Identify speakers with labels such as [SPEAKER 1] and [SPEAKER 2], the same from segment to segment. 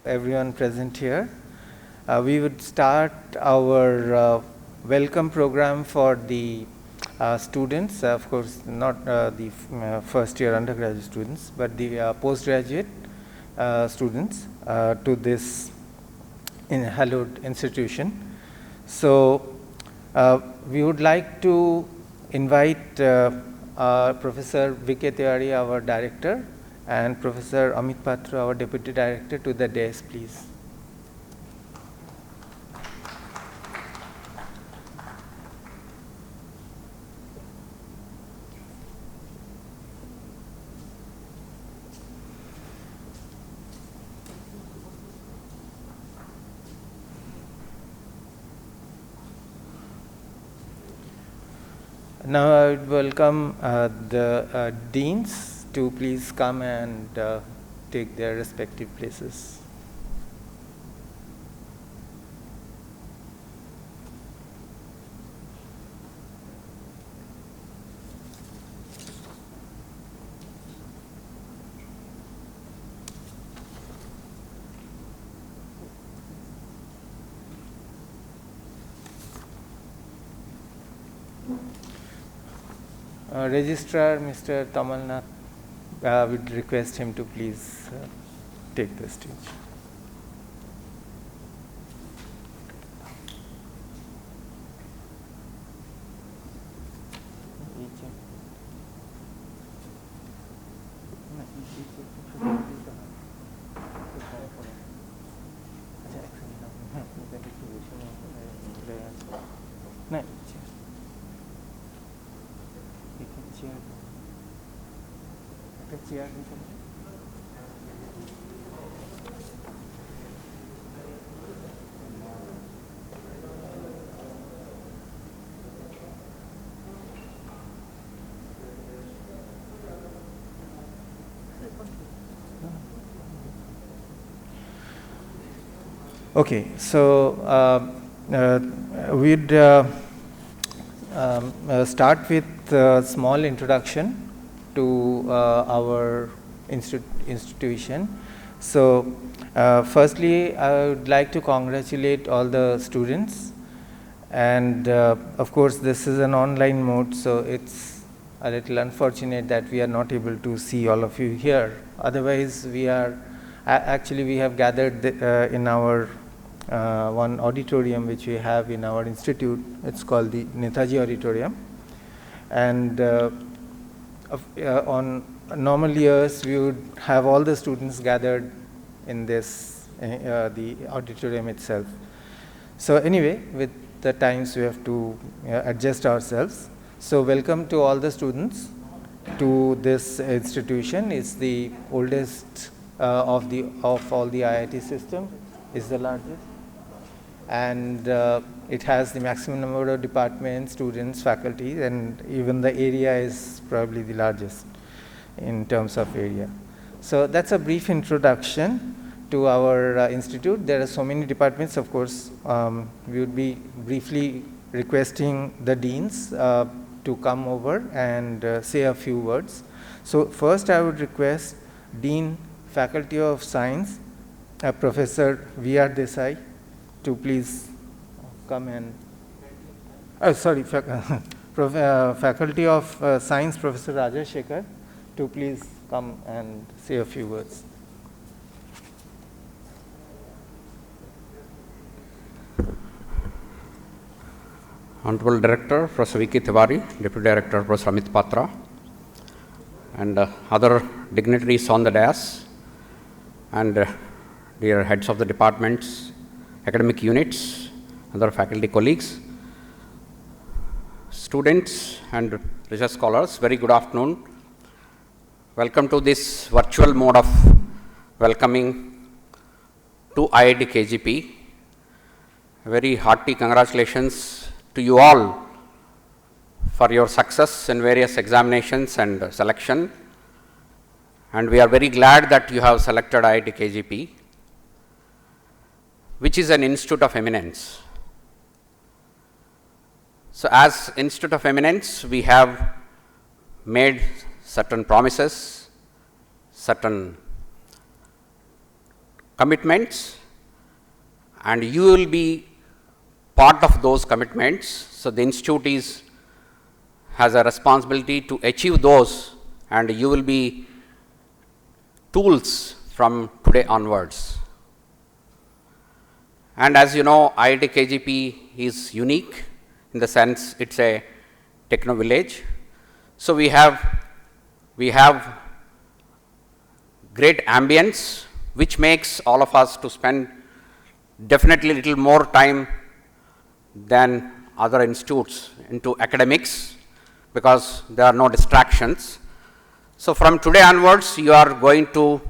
[SPEAKER 1] everyone present here. We would start our welcome program for the students, of course not the first year undergraduate students, but the postgraduate students to this hallowed institution. So we would like to invite Professor V.K. Tiwari, our director, and Professor Amit Patra, our deputy director, to the dais, please. Now I would welcome the deans to please come and take their respective places. Registrar Mr. Tamalnath, would request him to please take the stage. Okay, so we'd start with a small introduction to our institution. So firstly, I would like to congratulate all the students, and of course this is an online mode, so it's a little unfortunate that we are not able to see all of you here. Otherwise, we are actually we have gathered in our one auditorium which we have in our institute. It's called the Netaji Auditorium, and on normal years we would have all the students gathered in this the auditorium itself. So anyway, with the times we have to adjust ourselves. So welcome to all the students to this institution. It's the oldest of all the IIT system. Is the largest, and it has the maximum number of departments, students, faculty, and even the area is probably the largest in terms of area. So that's a brief introduction to our institute. There are so many departments. Of course, we would be briefly requesting the deans to come over and say a few words. So first I would request Dean, Faculty of Science, Professor V.R. Desai, to please come and Faculty of Science, Professor Rajesh Shekhar, to please come and say a few words.
[SPEAKER 2] Honorable Director, Professor V.K. Tiwari, Deputy Director, Professor Amit Patra, and other dignitaries on the dais, and dear heads of the departments, academic units, other faculty colleagues, students and research scholars, very good afternoon. Welcome to this virtual mode of welcoming to IIT KGP. Very hearty congratulations to you all for your success in various examinations and selection, and we are very glad that you have selected IIT KGP, which is an institute of eminence. So as Institute of Eminence, we have made certain promises, certain commitments, and you will be part of those commitments. So the institute has a responsibility to achieve those, and you will be tools from today onwards. And as you know, IIT KGP is unique in the sense it's a techno village. So we have great ambience, which makes all of us to spend definitely little more time than other institutes into academics, because there are no distractions. So from today onwards, you are going to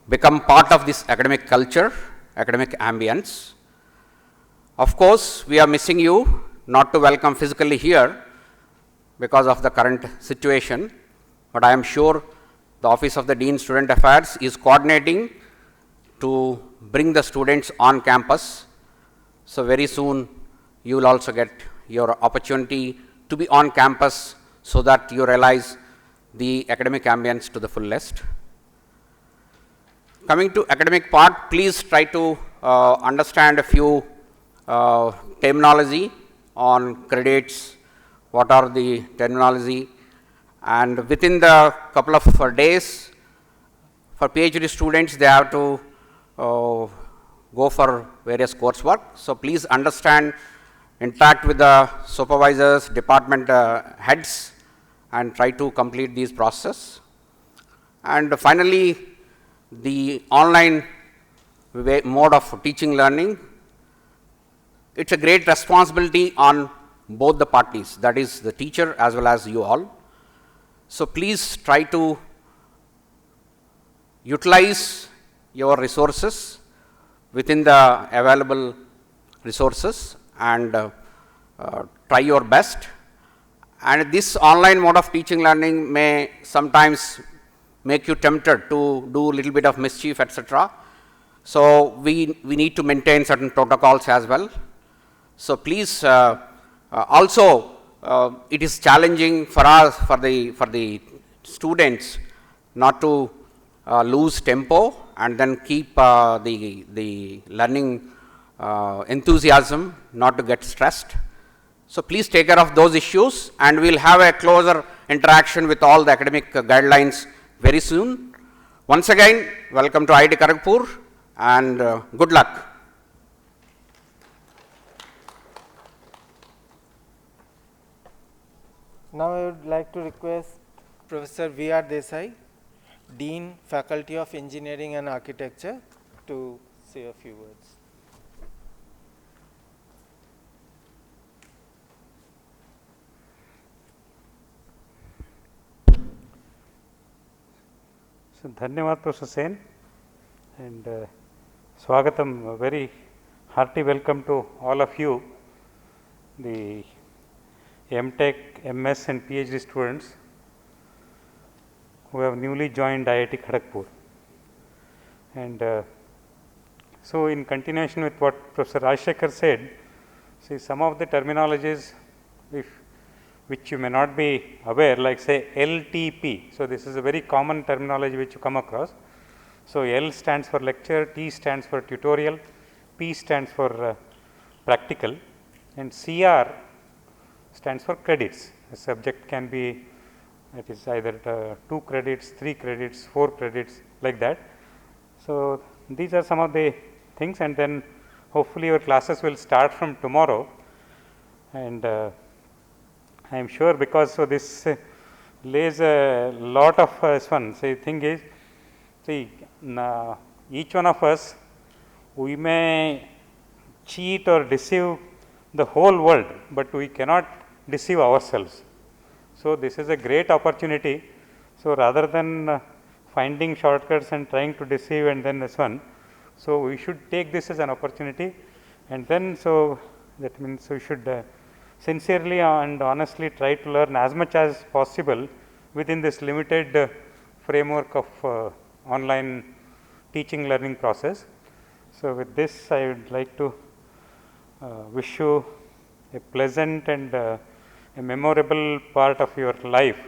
[SPEAKER 2] become part of this academic culture, academic ambience. Of course, we are missing you, not to welcome physically here because of the current situation, but I am sure the Office of the Dean Student Affairs is coordinating to bring the students on campus. So very soon you will also get your opportunity to be on campus, so that you realize the academic ambience to the fullest. Coming to academic part, please try to understand a few terminology on credits, what are the terminology, and within the couple of days, for PhD students, they have to go for various coursework. So please understand, interact with the supervisors, department heads, and try to complete these process. And finally, the online mode of teaching learning, it's a great responsibility on both the parties, that is the teacher as well as you all. So please try to utilize your resources within the available resources, and try your best. And this online mode of teaching learning may sometimes make you tempted to do a little bit of mischief, etc. So we need to maintain certain protocols as well. So please, also it is challenging for us, for the students, not to lose tempo and then keep the learning enthusiasm, not to get stressed. So please take care of those issues, and we'll have a closer interaction with all the academic guidelines very soon. Once again, welcome to IIT Kharagpur, and good luck.
[SPEAKER 1] Now I would like to request Professor V.R. Desai, Dean, Faculty of Engineering and Architecture, to say a few words.
[SPEAKER 3] So, Dhanyavad Professor Sen, and Swagatam, a very hearty welcome to all of you, the MTech, MS and PhD students who have newly joined IIT Kharagpur. And so in continuation with what Professor Rajshekhar said, see some of the terminologies which you may not be aware, like say LTP. So this is a very common terminology which you come across. So L stands for lecture, T stands for tutorial, P stands for practical, and CR stands for credits. A subject can be, it is either 2 credits, 3 credits, 4 credits, like that. So these are some of the things, and then hopefully your classes will start from tomorrow. And I am sure, because so this lays a lot of fun. So the thing is, see, each one of us, we may cheat or deceive the whole world, but we cannot deceive ourselves. So this is a great opportunity. So rather than finding shortcuts and trying to deceive and then this one, so we should take this as an opportunity, and then so that means we should sincerely and honestly try to learn as much as possible within this limited framework of online teaching learning process. So with this, I would like to wish you a pleasant and a memorable part of your life.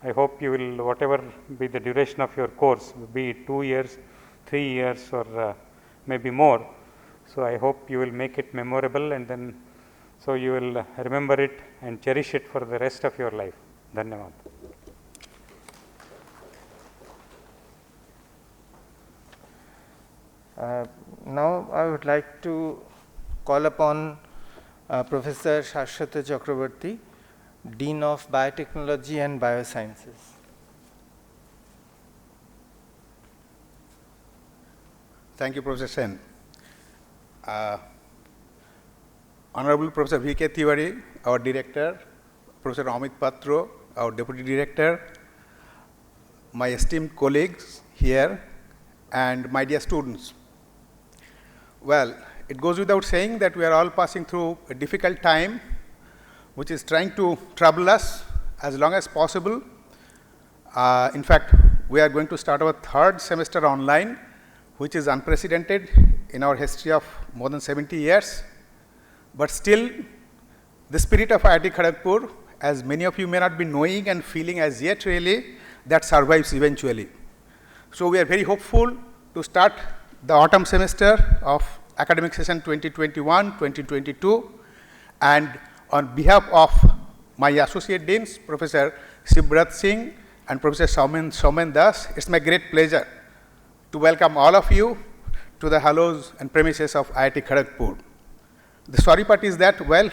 [SPEAKER 3] I hope you will, whatever be the duration of your course, be it 2 years, 3 years, or maybe more. So, I hope you will make it memorable, and then so you will remember it and cherish it for the rest of your life. Dhanyavad.
[SPEAKER 1] Now I would like to call upon Professor Shashwata Chakraborty, Dean of Biotechnology and Biosciences.
[SPEAKER 4] Thank you, Professor Sen. Honorable Professor V.K. Tiwari, our Director, Professor Amit Patro, our Deputy Director, my esteemed colleagues here, and my dear students. Well, it goes without saying that we are all passing through a difficult time, which is trying to trouble us as long as possible. In fact, we are going to start our third semester online, which is unprecedented in our history of more than 70 years. But still, the spirit of IIT Kharagpur, as many of you may not be knowing and feeling as yet really, that survives eventually. So we are very hopeful to start the autumn semester of academic session 2021-2022, and on behalf of my associate deans, Professor Shivbrat Singh and Professor Saumen Das, it's my great pleasure to welcome all of you to the hallows and premises of IIT Kharagpur. The sorry part is that, well,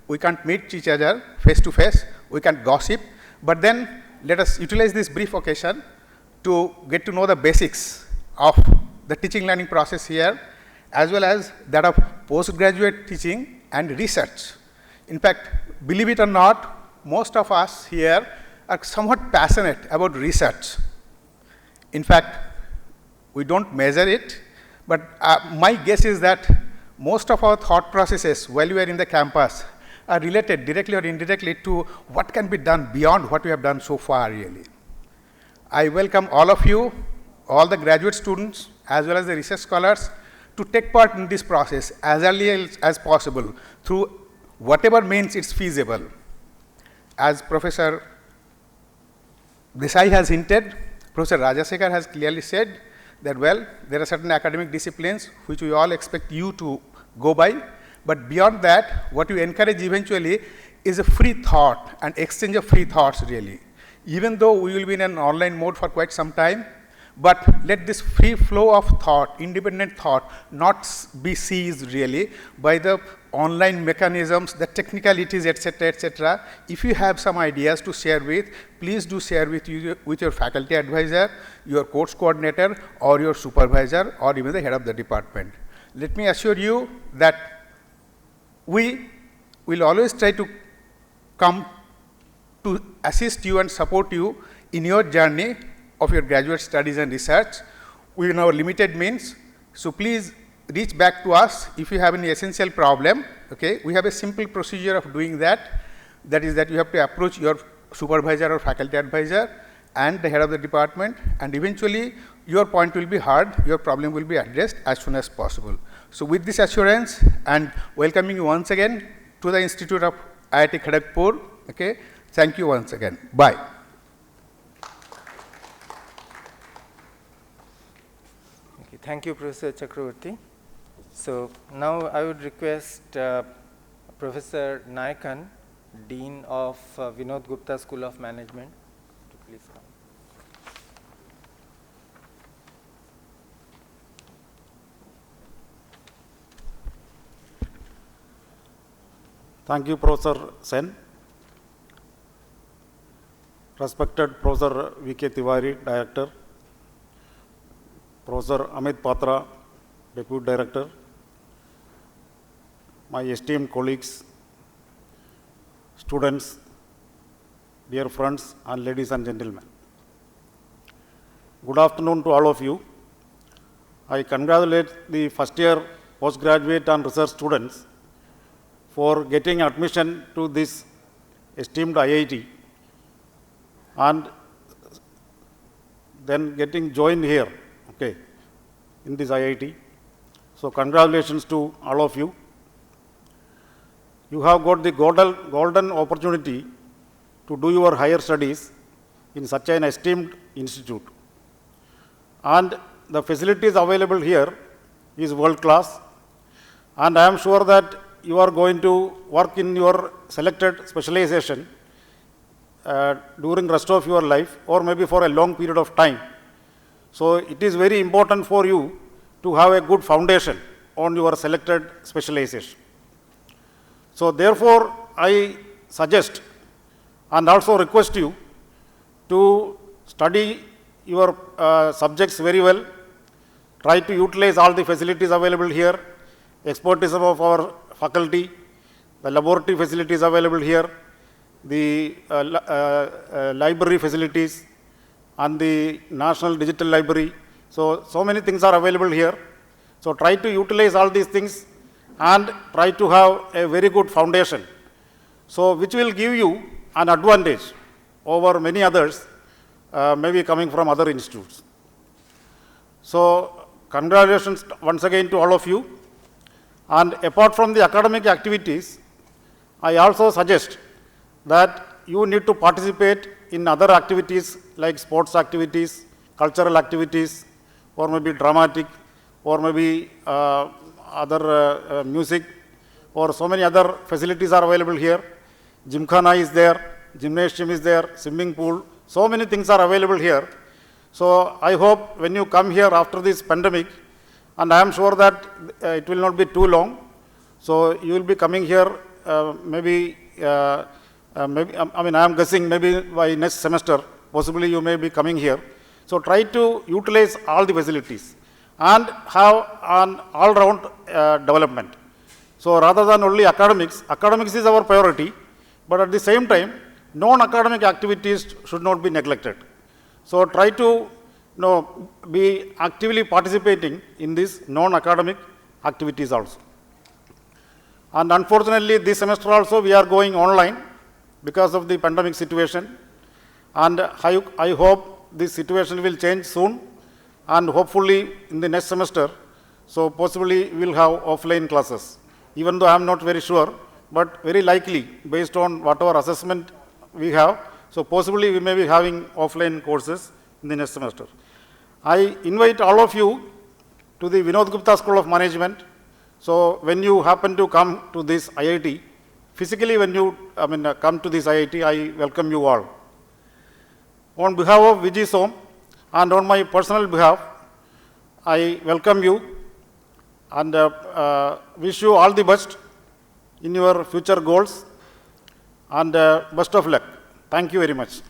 [SPEAKER 4] we can't meet each other face to face, we can't gossip, but then let us utilize this brief occasion to get to know the basics of the teaching learning process here, as well as that of postgraduate teaching and research. In fact, believe it or not, most of us here are somewhat passionate about research. In fact, we don't measure it, but my guess is that most of our thought processes while we are in the campus are related directly or indirectly to what can be done beyond what we have done so far really. I welcome all of you, all the graduate students as well as the research scholars, to take part in this process as early as possible through whatever means it's feasible. As Professor Desai has hinted, Professor Rajasekhar has clearly said that, well, there are certain academic disciplines which we all expect you to go by, but beyond that, what you encourage eventually is a free thought and exchange of free thoughts really. Even though we will be in an online mode for quite some time, but let this free flow of thought, independent thought, not be seized really by the online mechanisms, the technicalities, etc., etc. If you have some ideas to share with, please do share with your faculty advisor, your course coordinator, or your supervisor, or even the head of the department. Let me assure you that we will always try to come to assist you and support you in your journey of your graduate studies and research within our limited means. So please reach back to us if you have any essential problem. Okay, we have a simple procedure of doing that. That is that you have to approach your supervisor or faculty advisor and the head of the department, and eventually your point will be heard, your problem will be addressed as soon as possible. So with this assurance and welcoming you once again to the Institute of IIT Kharagpur, okay, thank you once again. Bye.
[SPEAKER 1] Okay, thank you, Professor Chakraborty. So now I would request Professor Nayakan, Dean of Vinod Gupta School of Management, to please come.
[SPEAKER 5] Thank you, Professor Sen. Respected Professor V.K. Tiwari, Director, Professor Amit Patra, Deputy Director, my esteemed colleagues, students, dear friends, and ladies and gentlemen. Good afternoon to all of you. I congratulate the first year postgraduate and research students for getting admission to this esteemed IIT and then getting joined here, okay, in this IIT. So congratulations to all of you. You have got the golden opportunity to do your higher studies in such an esteemed institute. And the facilities available here is world class, and I am sure that you are going to work in your selected specialization during rest of your life, or maybe for a long period of time. So it is very important for you to have a good foundation on your selected specialization. So therefore, I suggest and also request you to study your subjects very well, try to utilize all the facilities available here, expertism of our faculty, the laboratory facilities available here, the library facilities, and the National Digital Library. So many things are available here. So try to utilize all these things and try to have a very good foundation, so which will give you an advantage over many others, maybe coming from other institutes. So congratulations once again to all of you. And apart from the academic activities, I also suggest that you need to participate in other activities like sports activities, cultural activities, or maybe dramatic, or maybe other music, or so many other facilities are available here. Gymkhana is there, gymnasium is there, swimming pool, so many things are available here. So I hope when you come here after this pandemic, and I am sure that it will not be too long, so you will be coming here maybe I am guessing maybe by next semester, possibly you may be coming here. So try to utilize all the facilities and have an all-round development. So rather than only academics, academics is our priority, but at the same time, non-academic activities should not be neglected. So try to be actively participating in these non-academic activities also. And unfortunately, this semester also we are going online because of the pandemic situation, and I hope this situation will change soon, and hopefully in the next semester, so possibly we will have offline classes, even though I am not very sure, but very likely based on whatever assessment we have, so possibly we may be having offline courses in the next semester. I invite all of you to the Vinod Gupta School of Management. So when you happen to come to this IIT, physically when you come to this IIT, I welcome you all. On behalf of Vijisom and on my personal behalf, I welcome you and wish you all the best in your future goals, and best of luck. Thank you very much.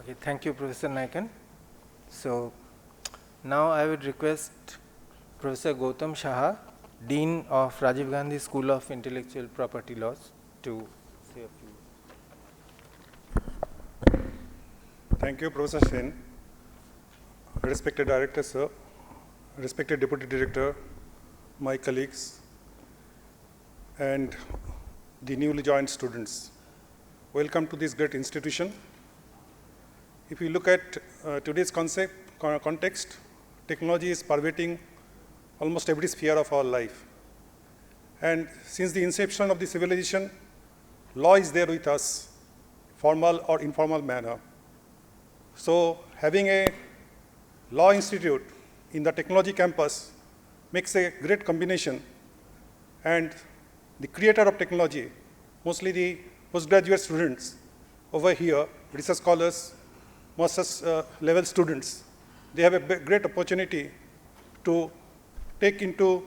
[SPEAKER 1] Okay, thank you, Professor Naikan. So now I would request Professor Gautam Shaha, Dean of Rajiv Gandhi School of Intellectual Property Laws, to say a few.
[SPEAKER 6] Thank you, Professor Sen. Respected Director, sir, respected Deputy Director, my colleagues, and the newly joined students. Welcome to this great institution. If you look at today's context, technology is pervading almost every sphere of our life. And since the inception of the civilization, law is there with us, formal or informal manner. So having a law institute in the technology campus makes a great combination, and the creator of technology, mostly the postgraduate students over here, research scholars, master's level students, they have a great opportunity to take into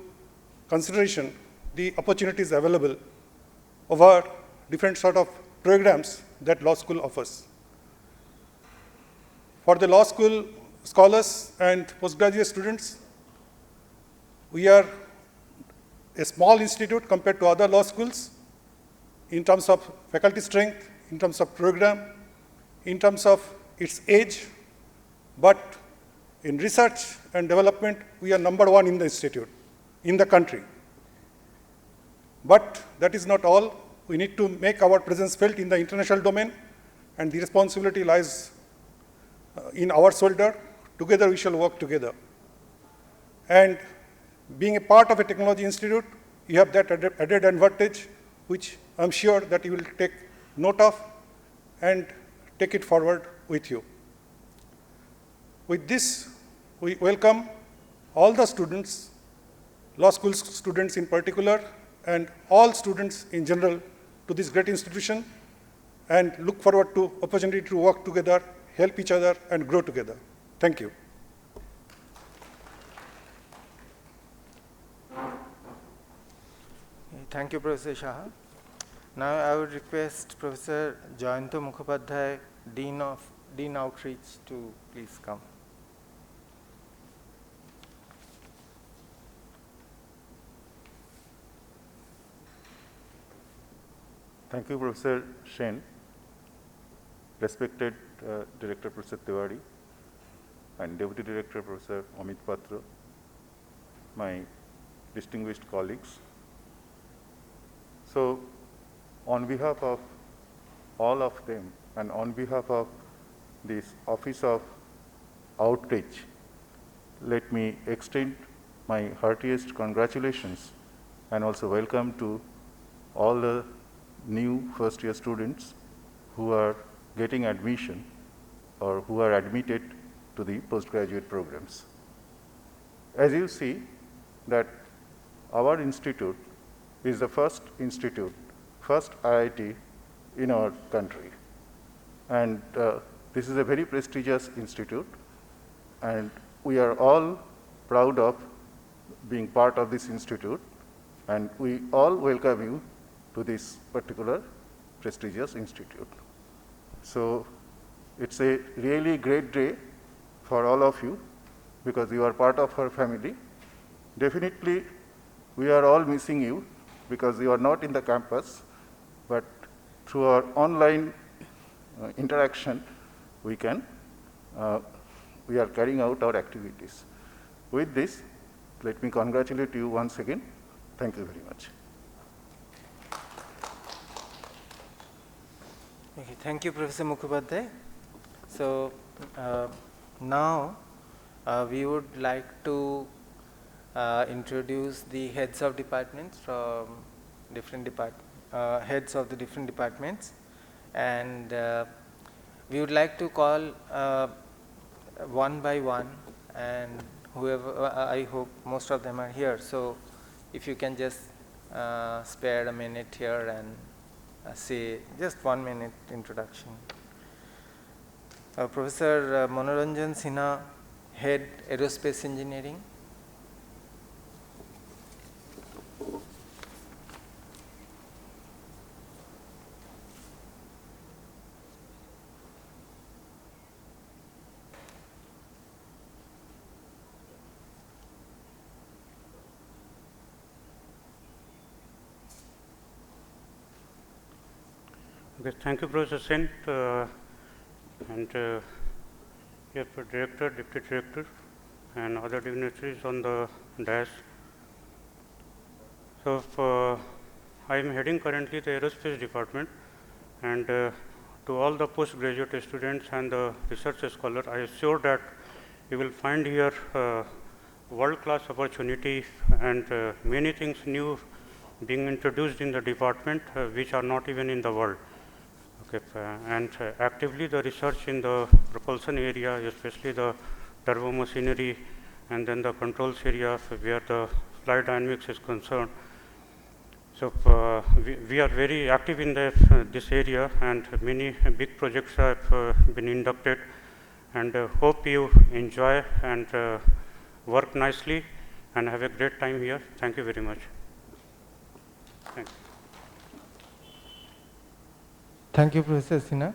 [SPEAKER 6] consideration the opportunities available over different sort of programs that law school offers. For the law school scholars and postgraduate students, we are a small institute compared to other law schools in terms of faculty strength, in terms of program, in terms of its age, but in research and development, we are #1 in the institute, in the country. But that is not all. We need to make our presence felt in the international domain, and the responsibility lies in our shoulder. Together we shall work together. And being a part of a technology institute, you have that added advantage, which I'm sure that you will take note of and take it forward with you. With this, we welcome all the students, law school students in particular, and all students in general to this great institution, and look forward to opportunity to work together, help each other, and grow together. Thank you.
[SPEAKER 1] Thank you, Professor Shah. Now I would request Professor Jayanto Mukhopadhyay, Dean Outreach, to please come.
[SPEAKER 7] Thank you, Professor Sen, respected Director Professor Tiwari, and Deputy Director Professor Amit Patra, my distinguished colleagues. So, on behalf of all of them and on behalf of this Office of Outreach, let me extend my heartiest congratulations and also welcome to all the new first-year students who are getting admission or who are admitted to the postgraduate programs. As you see that our institute is the first institute, first IIT in our country. And this is a very prestigious institute, and we are all proud of being part of this institute, and we all welcome you to this particular prestigious institute. So it's a really great day for all of you because you are part of our family. Definitely, we are all missing you because you are not in the campus, but through our online interaction, we are carrying out our activities. With this, let me congratulate you once again. Thank you very much.
[SPEAKER 1] Okay, thank you, Professor Mukhopadhyay. So now we would like to introduce the heads of departments from different heads of the different departments, and we would like to call one by one, and whoever, I hope most of them are here. So if you can just spare a minute here and say just 1 minute introduction. Professor Manoranjan Sinha, Head Aerospace Engineering.
[SPEAKER 3] Okay, thank you, Professor Sen, and here for Director, Deputy Director, and other dignitaries on the dais. So, I am heading currently the Aerospace Department, and to all the postgraduate students and the research scholars, I assure that you will find here world-class opportunity and many things new being introduced in the department which are not even in the world. Okay, and actively the research in the propulsion area, especially the turbo machinery and then the controls area where the flight dynamics is concerned. So we are very active in this area, and many big projects have been inducted, and hope you enjoy and work nicely and have a great time here. Thank you very much. Thank you.
[SPEAKER 1] Thank you, Professor Sinha.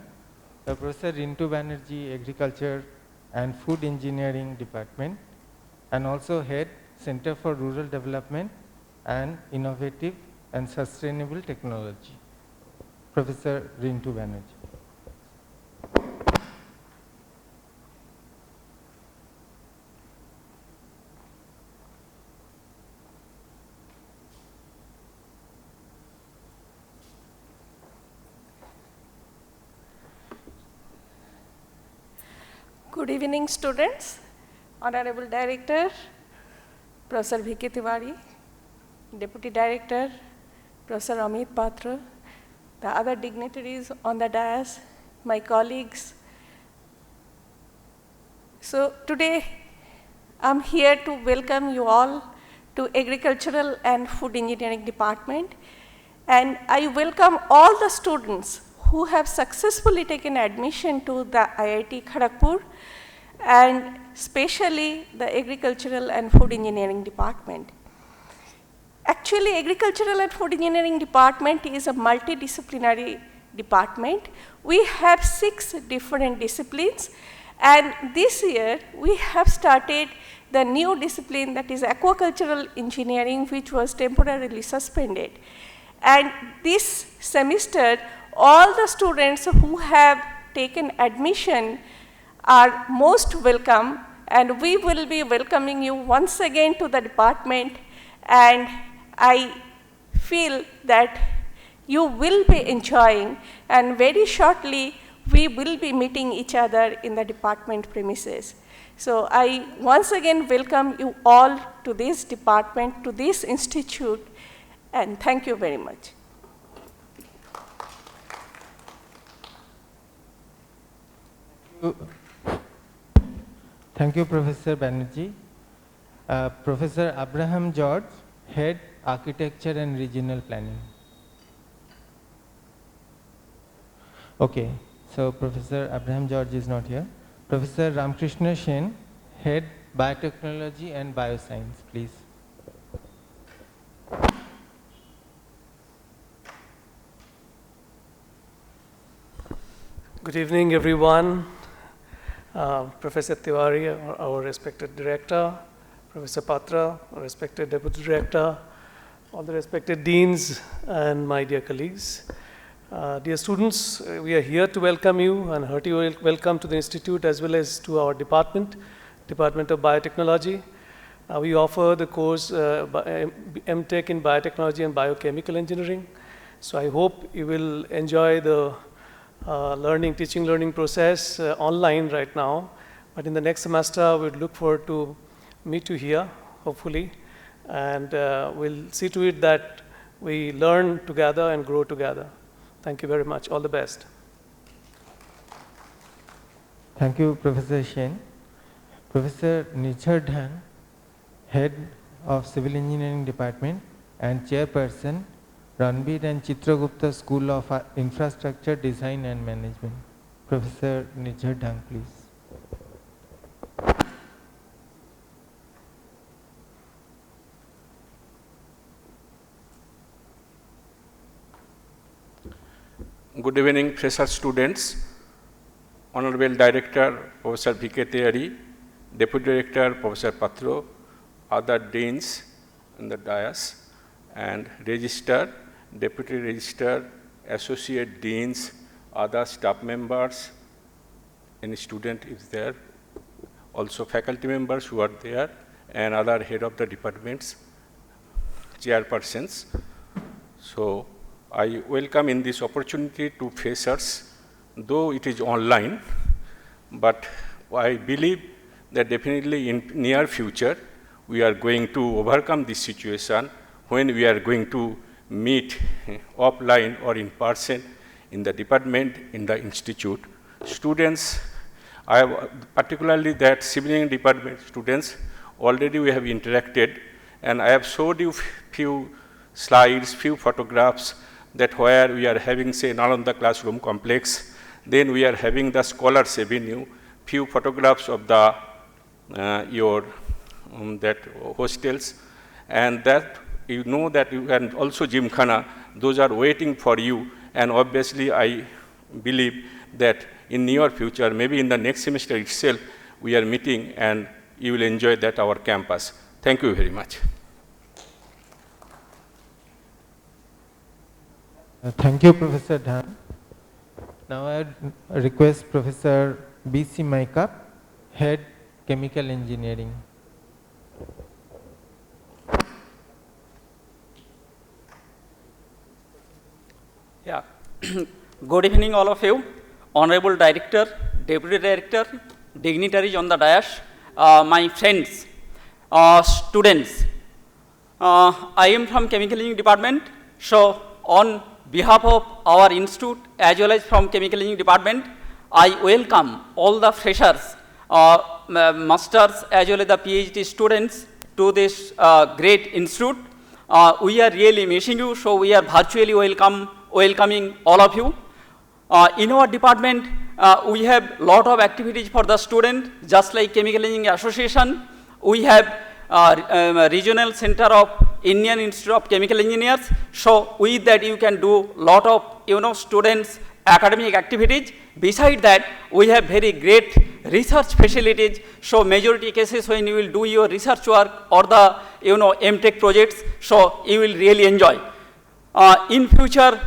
[SPEAKER 1] Professor Rintu Banerjee, Agriculture and Food Engineering Department, and also Head Center for Rural Development and Innovative and Sustainable Technology. Professor Rintu Banerjee.
[SPEAKER 8] Good evening, students, Honorable Director, Professor V.K. Tiwari, Deputy Director, Professor Amit Patra, the other dignitaries on the dais, my colleagues, So today I'm here to welcome you all to Agricultural and Food Engineering Department, and I welcome all the students who have successfully taken admission to the IIT Kharagpur, and especially the Agricultural and Food Engineering Department. Actually, Agricultural and Food Engineering Department is a multidisciplinary department. We have 6 different disciplines, and this year we have started the new discipline, that is aquacultural engineering, which was temporarily suspended. And this semester, all the students who have taken admission are most welcome, and we will be welcoming you once again to the department, and I feel that you will be enjoying, and very shortly we will be meeting each other in the department premises. So I once again welcome you all to this department, to this institute, and thank you very much.
[SPEAKER 1] Thank you, Professor Banerjee. Professor Abraham George, Head Architecture and Regional Planning. Okay, so Professor Abraham George is not here. Professor Ramkrishna Sen, Head Biotechnology and Bioscience, please.
[SPEAKER 9] Good evening, everyone. Professor Tiwari, our respected director, Professor Patra, our respected deputy director, all the respected deans, and my dear colleagues. Dear students, we are here to welcome you and hearty welcome to the institute as well as to our department, Department of Biotechnology. We offer the course MTech in Biotechnology and Biochemical Engineering. So I hope you will enjoy the teaching learning process online right now. But in the next semester, we'd look forward to meet you here, hopefully. And we'll see to it that we learn together and grow together. Thank you very much. All the best.
[SPEAKER 1] Thank you, Professor Sen. Professor Nijhar Dhang, Head of Civil Engineering Department and Chairperson, Ranbir and Chitragupta School of Infrastructure Design and Management. Professor Nijhar Dhang, please.
[SPEAKER 2] Good evening, fresher students. Honorable Director, Professor V.K. Tiwari, Deputy Director, Professor Patro, other deans in the dais, and Register, Deputy Register, Associate Deans, other staff members, any student is there, also faculty members who are there, and other head of the departments, chairpersons. So I welcome in this opportunity to freshers, though it is online, but I believe that definitely in near future, we are going to overcome this situation when we are going to meet offline or in person in the department, in the institute. Students, I have particularly that civil engineering department students, already we have interacted, and I have showed you few slides, few photographs that where we are having, say, Nalanda classroom complex, then we are having the Scholars Avenue, few photographs of the that hostels, and that you know that you can also Gymkhana, those are waiting for you, and obviously I believe that in near future, maybe in the next semester itself, we are meeting and you will enjoy that our campus. Thank you very much.
[SPEAKER 1] Thank you, Professor Dhang. Now I request Professor B.C. Maikap, Head Chemical Engineering.
[SPEAKER 10] Yeah. Good evening, all of you. Honorable Director, Deputy Director, dignitaries on the dais, my friends, students. I am from Chemical Engineering Department. So, on behalf of our institute as well as from Chemical Engineering Department, I welcome all the freshers masters as well as the PhD students to this great institute. We are really missing you, so we are virtually welcoming all of you. In our department, we have lot of activities for the student, just like Chemical Engineering Association. We have regional center of Indian Institute of Chemical Engineers. So with that you can do lot of students academic activities. Beside that, we have very great research facilities. So majority cases when you will do your research work or the MTech projects, so you will really enjoy. In future,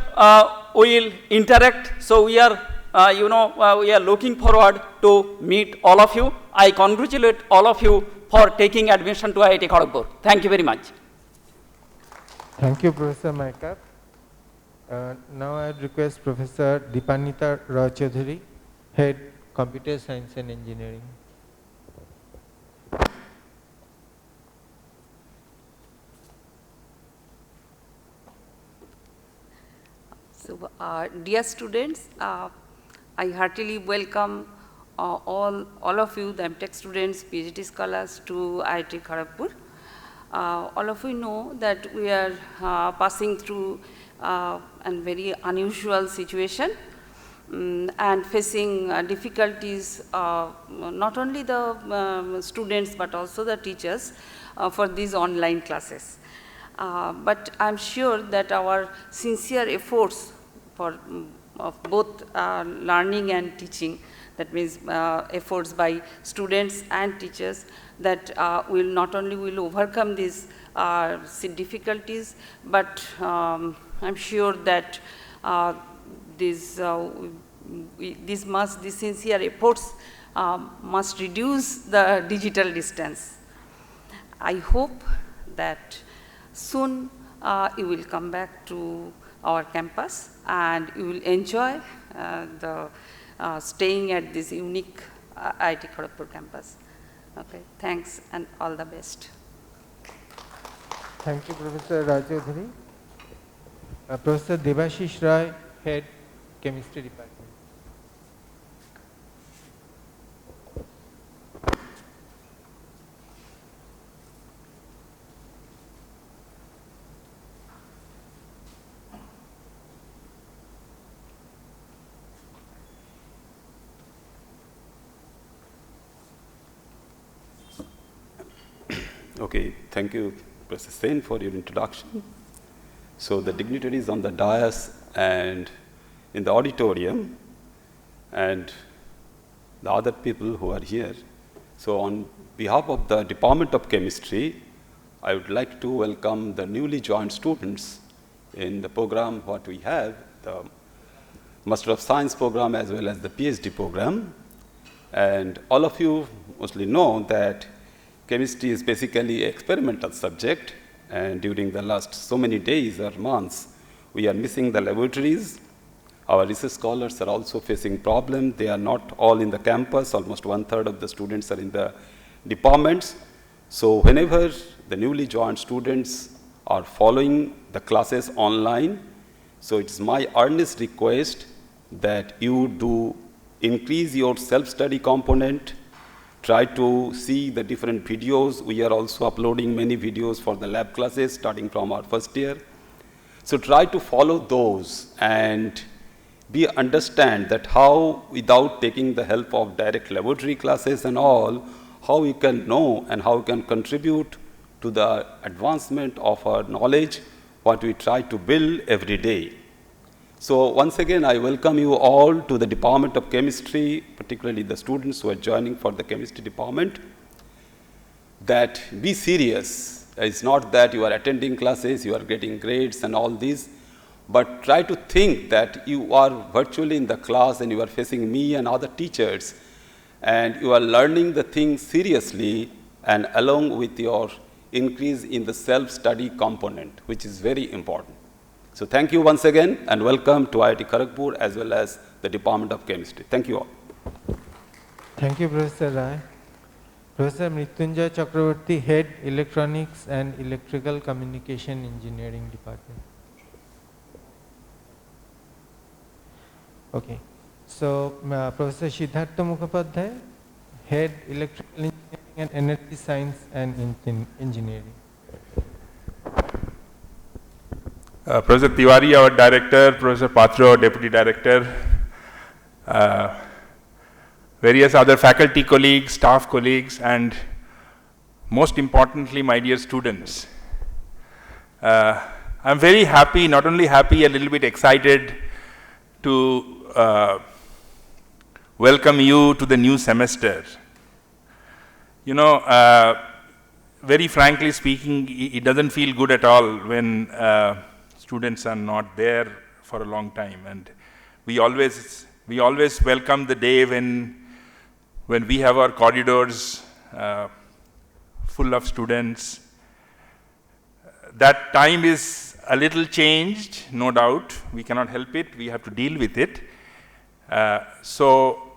[SPEAKER 10] we will interact. So we are we are looking forward to meet all of you. I congratulate all of you for taking admission to IIT Kharagpur. Thank you very much.
[SPEAKER 1] Thank you, Professor Maikar. Now I request Professor Dipanita Roy Chaudhary, Head Computer Science and Engineering.
[SPEAKER 11] So, dear students, I heartily welcome all of you, the MTech students, PhD scholars, to IIT Kharagpur. All of you know that we are passing through a very unusual situation and facing difficulties, not only the students but also the teachers for these online classes. But I am sure that our sincere efforts for of both learning and teaching, that means efforts by students and teachers, that will not only will overcome these difficulties, but I'm sure that these sincere efforts must reduce the digital distance. I hope that soon you will come back to our campus and you will enjoy the staying at this unique IIT Kharagpur campus. Okay, thanks and all the best.
[SPEAKER 1] Thank you, Professor Roy Chaudhary. Professor Debashish Roy, Head Chemistry Department.
[SPEAKER 12] Okay, thank you, Professor Sen, for your introduction. So the dignitaries on the dais and in the auditorium and the other people who are here. So on behalf of the Department of Chemistry, I would like to welcome the newly joined students in the program what we have, the Master of Science program as well as the PhD program. And all of you mostly know that chemistry is basically an experimental subject, and during the last so many days or months, we are missing the laboratories. Our research scholars are also facing problems. They are not all in the campus. Almost 1/3 of the students are in the departments. So whenever the newly joined students are following the classes online, so it's my earnest request that you do increase your self-study component. Try to see the different videos. We are also uploading many videos for the lab classes starting from our first year. So try to follow those and understand that how, without taking the help of direct laboratory classes and all, how we can know and how we can contribute to the advancement of our knowledge, what we try to build every day. So once again, I welcome you all to the Department of Chemistry, particularly the students who are joining for the chemistry department, that be serious. It's not that you are attending classes, you are getting grades and all these, but try to think that you are virtually in the class and you are facing me and other teachers, and you are learning the things seriously and along with your increase in the self-study component, which is very important. So thank you once again and welcome to IIT Kharagpur as well as the Department of Chemistry. Thank you all.
[SPEAKER 1] Thank you, Professor Rai. Professor Mrityunjay Chakravarti, Head Electronics and Electrical Communication Engineering Department. Okay. So Professor Siddhartha Mukhopadhyay, Head Electrical and energy science and engineering.
[SPEAKER 13] Professor Tiwari, our director, Professor Patra, our deputy director, various other faculty colleagues, staff colleagues, and most importantly, my dear students. I'm very happy, not only happy, a little bit excited to welcome you to the new semester. You know, very frankly speaking, it doesn't feel good at all when students are not there for a long time, and we always welcome the day when we have our corridors full of students. That time is a little changed, no doubt. We cannot help it. We have to deal with it. So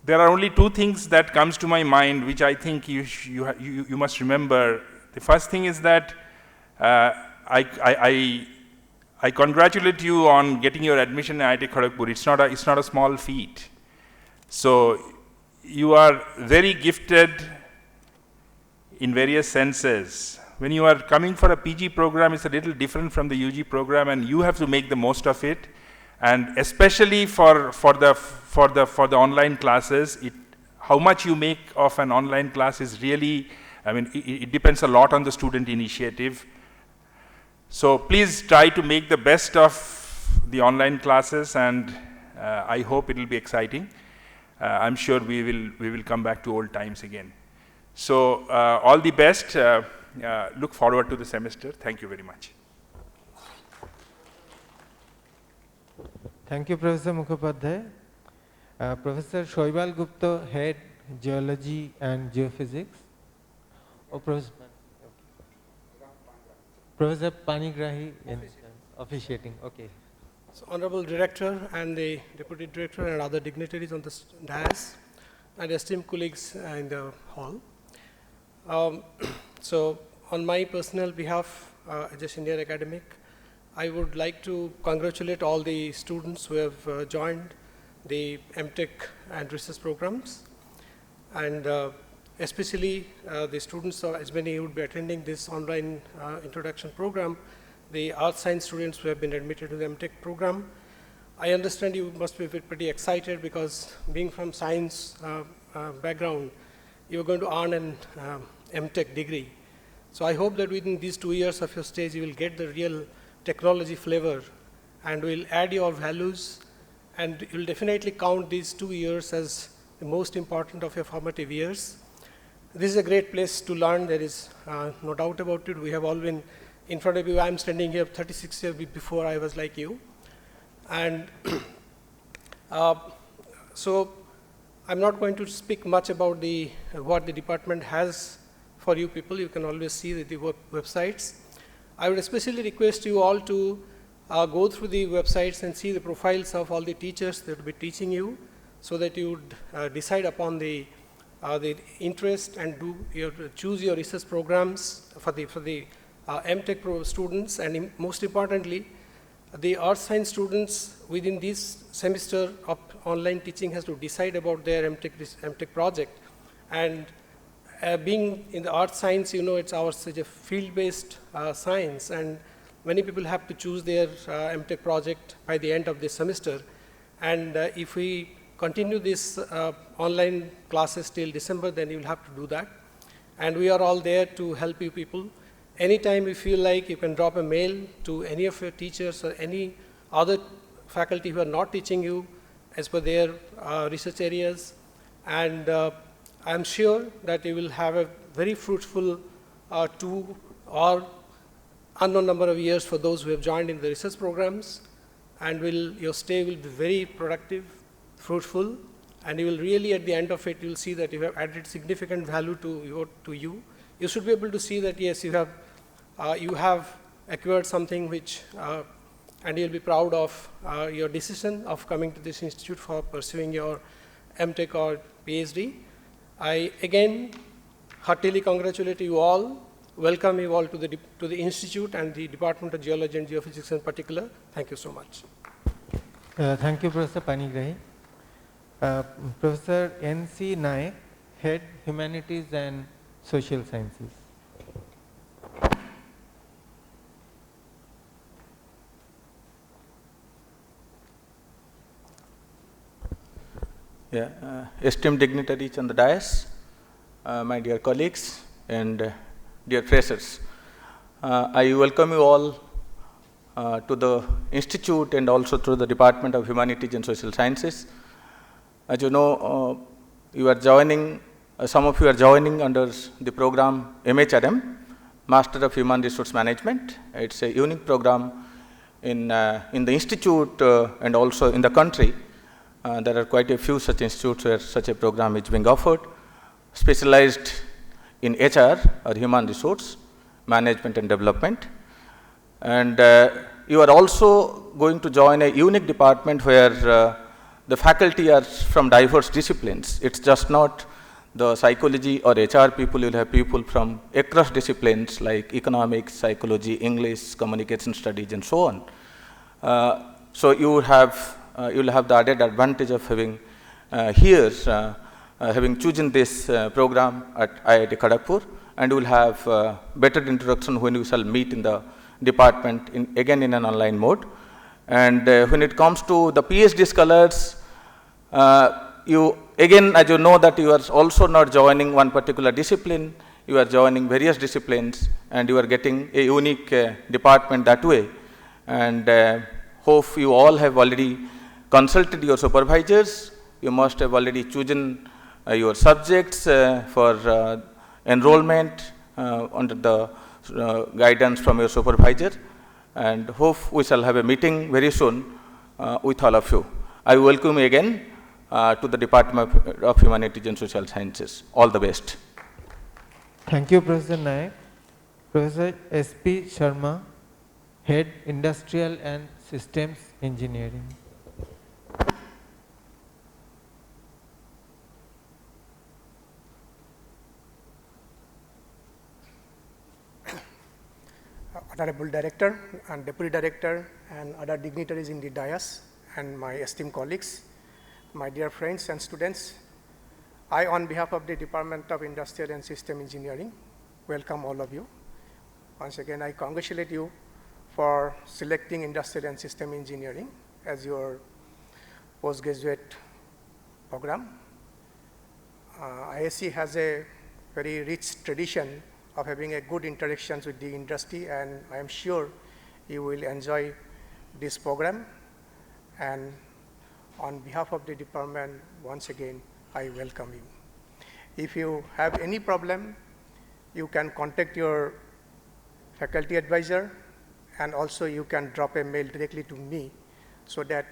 [SPEAKER 13] there are only two things that comes to my mind, which I think you must remember. The first thing is that I congratulate you on getting your admission in IIT Kharagpur. It's not a small feat. So you are very gifted in various senses. When you are coming for a PG program, it's a little different from the UG program, and you have to make the most of it. And especially for the online classes, how much you make of an online class is really, I mean, it depends a lot on the student initiative. So please try to make the best of the online classes, and I hope it will be exciting. I'm sure we will come back to old times again. So all the best. Look forward to the semester. Thank you very much.
[SPEAKER 1] Thank you, Professor Mukhopadhyay. Professor Shoibal Gupta, Head Geology and Geophysics. Oh, Professor Panigrahi, officiating. Okay.
[SPEAKER 14] So, Honorable Director and the Deputy Director and other dignitaries on this dais, and esteemed colleagues in the hall. So, on my personal behalf, as a senior academic, I would like to congratulate all the students who have joined the MTech and research programs, and especially the students, as many would be attending this online introduction program, the art science students who have been admitted to the MTech program. I understand you must be pretty excited because being from science background, you are going to earn an MTech degree. So I hope that within these 2 years of your stage, you will get the real technology flavor and will add your values, and you will definitely count these 2 years as the most important of your formative years. This is a great place to learn. There is no doubt about it. We have all been in front of you. I'm standing here 36 years before I was like you. And so I'm not going to speak much about what the department has for you people. You can always see the websites. I would especially request you all to go through the websites and see the profiles of all the teachers that will be teaching you, so that you would decide upon the interest and choose your research programs for the MTech students, and most importantly, the art science students within this semester of online teaching has to decide about their MTech project. And being in the art science, you know, it's such a field-based science, and many people have to choose their MTech project by the end of this semester. And if we continue this online classes till December, then you will have to do that. And we are all there to help you people. Anytime you feel like, you can drop a mail to any of your teachers or any other faculty who are not teaching you as per their research areas. And I'm sure that you will have a very fruitful 2 or unknown number of years for those who have joined in the research programs, and your stay will be very productive, fruitful, and you will really, at the end of it, you will see that you have added significant value to you. You should be able to see that, yes, you have acquired something which, and you'll be proud of your decision of coming to this institute for pursuing your MTech or PhD. I again heartily congratulate you all, welcome you all to the institute and the Department of Geology and Geophysics in particular. Thank you so much.
[SPEAKER 1] Thank you, Professor Panigrahi. Professor N.C. Naik, Head Humanities and Social Sciences.
[SPEAKER 15] Esteemed dignitaries on the dais, my dear colleagues and dear freshers. I welcome you all to the Institute and also to the Department of Humanities and Social Sciences. As you know, you are joining, some of you are joining under the program MHRM, Master of Human Resource Management. It's a unique program in the institute and also in the country. There are quite a few such institutes where such a program is being offered, specialized in HR or Human Resource Management and Development. And you are also going to join a unique department where the faculty are from diverse disciplines. It's just not the psychology or HR people, you'll have people from across disciplines like economics, psychology, English, communication studies, and so on. So you have you'll have the added advantage of having having chosen this program at IIT Kharagpur, and you will have better introduction when you shall meet in the department again in an online mode. And when it comes to the PhD scholars, you again, as you know, that you are also not joining one particular discipline, you are joining various disciplines, and you are getting a unique department that way. And hope you all have already consulted your supervisors. You must have already chosen your subjects for enrollment under the guidance from your supervisor, and hope we shall have a meeting very soon with all of you. I welcome you again to the Department of Humanities and Social Sciences. All the best.
[SPEAKER 1] Thank you, Professor Naik. Professor S.P. Sharma, Head Industrial and Systems Engineering.
[SPEAKER 16] Honorable Director and Deputy Director and other dignitaries in the dais and my esteemed colleagues, my dear friends and students, I, on behalf of the Department of Industrial and System Engineering, welcome all of you. Once again, I congratulate you for selecting Industrial and System Engineering as your postgraduate program. ISC has a very rich tradition of having a good interactions with the industry, and I am sure you will enjoy this program. And on behalf of the department, once again, I welcome you. If you have any problem, you can contact your faculty advisor, and also you can drop a mail directly to me so that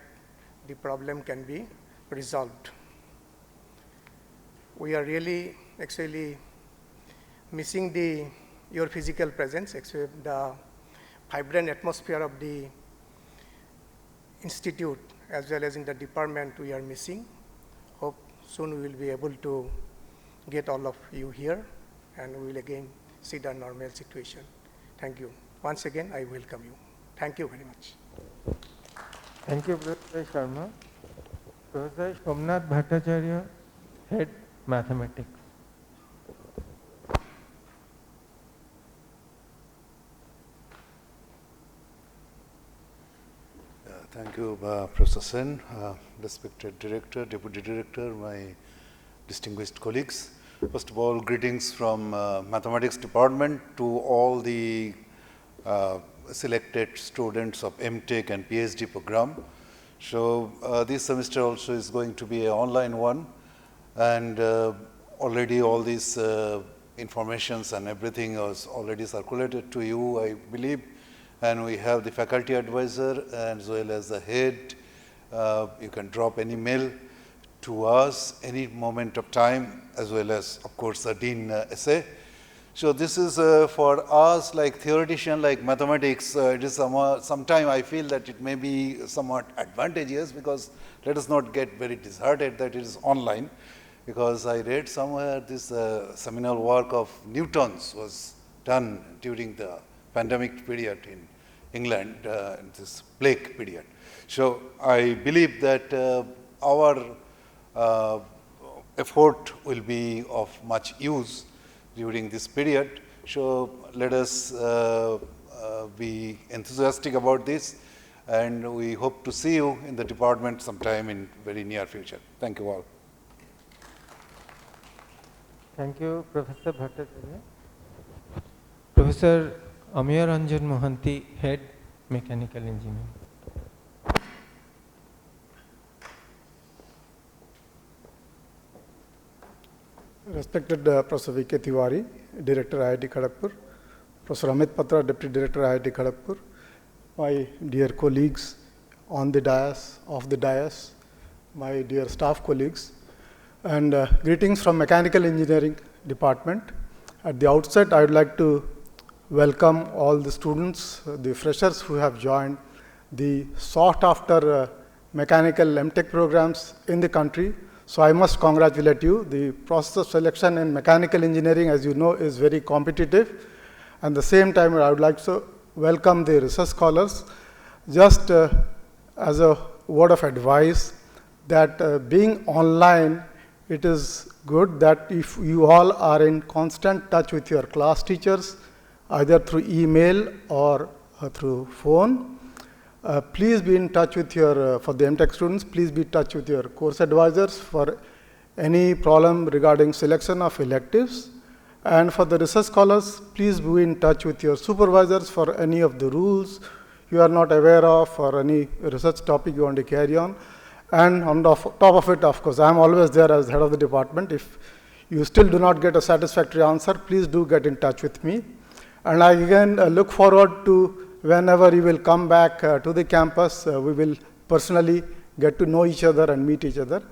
[SPEAKER 16] the problem can be resolved. We are really actually missing your physical presence, actually the vibrant atmosphere of the institute as well as in the department we are missing. Hope soon we will be able to get all of you here and we will again see the normal situation. Thank you. Once again, I welcome you. Thank you very much.
[SPEAKER 1] Thank you, Professor Sharma. Professor Somnath Bhattacharya, Head Mathematics.
[SPEAKER 17] Thank you, Professor Sen, respected Director, Deputy Director, my distinguished colleagues. First of all, greetings from Mathematics Department to all the selected students of MTech and PhD program. So this semester also is going to be an online one, and already all these informations and everything was already circulated to you, I believe. And we have the faculty advisor as well as the head. You can drop any mail to us any moment of time, as well as, of course, the dean essay. So this is for us, like theoretician, like mathematics, it is sometime I feel that it may be somewhat advantageous, because let us not get very disheartened that it is online, because I read somewhere this seminal work of Newton's was done during the pandemic period in England, this plague period. So I believe that our effort will be of much use during this period. So let us be enthusiastic about this, and we hope to see you in the department sometime in very near future. Thank you all.
[SPEAKER 1] Thank you, Professor Bhattacharya. Professor Ameya Ranjan Mohanty, Head Mechanical Engineering.
[SPEAKER 18] Respected Professor V.K. Tiwari, Director IIT Kharagpur, Professor Amit Patra, Deputy Director IIT Kharagpur, my dear colleagues on the dais, off the dais, my dear staff colleagues, and greetings from Mechanical Engineering Department. At the outset, I would like to welcome all the students, the freshers who have joined the sought after mechanical MTech programs in the country. So I must congratulate you. The process of selection in mechanical engineering, as you know, is very competitive. At the same time, I would like to welcome the research scholars. Just as a word of advice, that being online, it is good that if you all are in constant touch with your class teachers, either through email or through phone, please be in touch with your, for the MTech students, please be in touch with your course advisors for any problem regarding selection of electives. And for the research scholars, please be in touch with your supervisors for any of the rules you are not aware of or any research topic you want to carry on. And on the top of it, of course, I am always there as head of the department. If you still do not get a satisfactory answer, please do get in touch with me. And I again look forward to whenever you will come back to the campus, we will personally get to know each other and meet each other.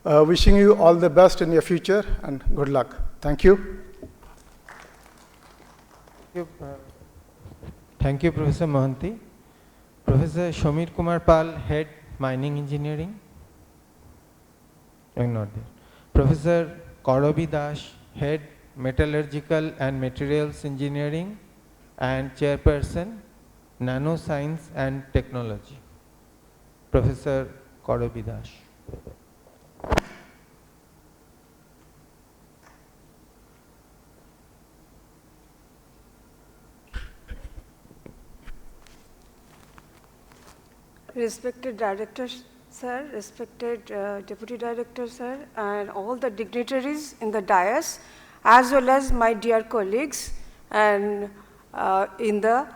[SPEAKER 18] Wishing you all the best in your future and good luck. Thank you.
[SPEAKER 1] Thank you, Professor Mohanty. Professor Shomir Kumar Pal, Head Mining Engineering. Not there. Professor Kaurabi Das, Head Metallurgical and Materials Engineering and Chairperson, Nanoscience and Technology. Professor Kaurabi Das.
[SPEAKER 19] Respected Director Sir, respected Deputy Director Sir, and all the dignitaries in the dais, as well as my dear colleagues and in the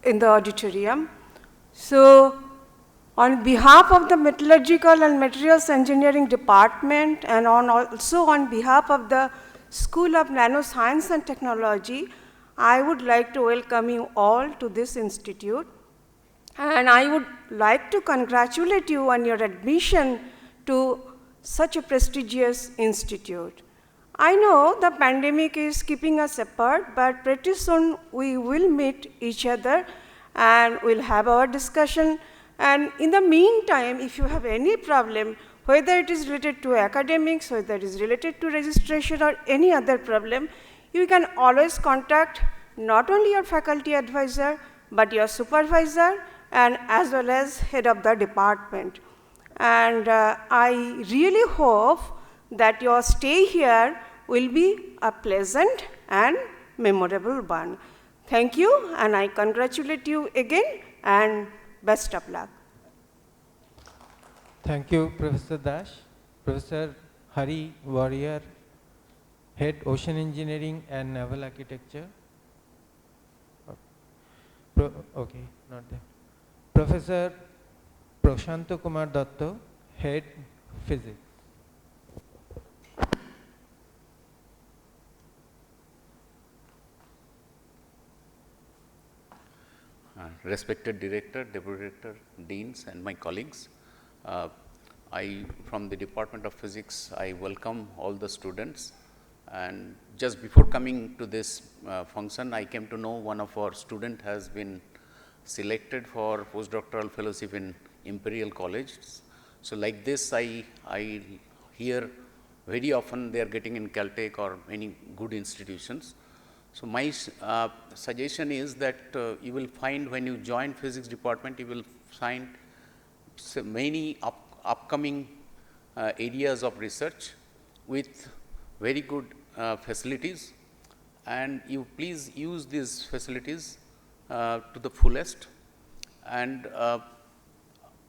[SPEAKER 19] auditorium. So, on behalf of the Metallurgical and Materials Engineering Department and also on behalf of the School of Nanoscience and Technology, I would like to welcome you all to this institute. And I would like to congratulate you on your admission to such a prestigious institute. I know the pandemic is keeping us apart, but pretty soon we will meet each other and we'll have our discussion. And in the meantime, if you have any problem, whether it is related to academics, whether it is related to registration or any other problem, you can always contact not only your faculty advisor, but your supervisor, and as well as head of the department. And I really hope that your stay here will be a pleasant and memorable one. Thank you, and I congratulate you again, and best of luck.
[SPEAKER 1] Thank you, Professor Dash. Professor Hari Warrior, Head Ocean Engineering and Naval Architecture. Okay, not there. Professor Prashanto Kumar Datta, Head Physics.
[SPEAKER 2] Respected Director, Deputy Director, Deans and my colleagues, from the Department of Physics, I welcome all the students. And just before coming to this function, I came to know one of our students has been selected for postdoctoral fellowship in Imperial College. So like this, I hear very often they are getting in Caltech or any good institutions. So my suggestion is that you will find when you join physics department, you will find many upcoming areas of research with very good facilities, and you please use these facilities to the fullest, and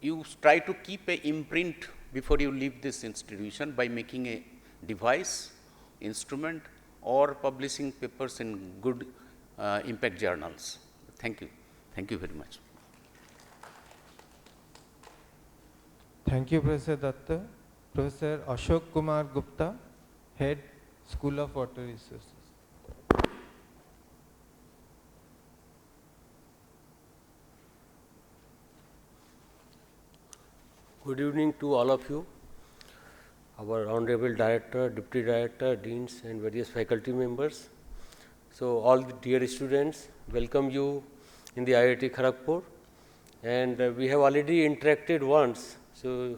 [SPEAKER 2] you try to keep an imprint before you leave this institution by making a device, instrument, or publishing papers in good impact journals. Thank you. Thank you very much.
[SPEAKER 1] Thank you, Professor Datta. Professor Ashok Kumar Gupta, Head, School of Water Resources.
[SPEAKER 20] Good evening to all of you, our Honorable Director, Deputy Director, Deans and various faculty members. So all the dear students, welcome you in the IIT Kharagpur, and we have already interacted once. So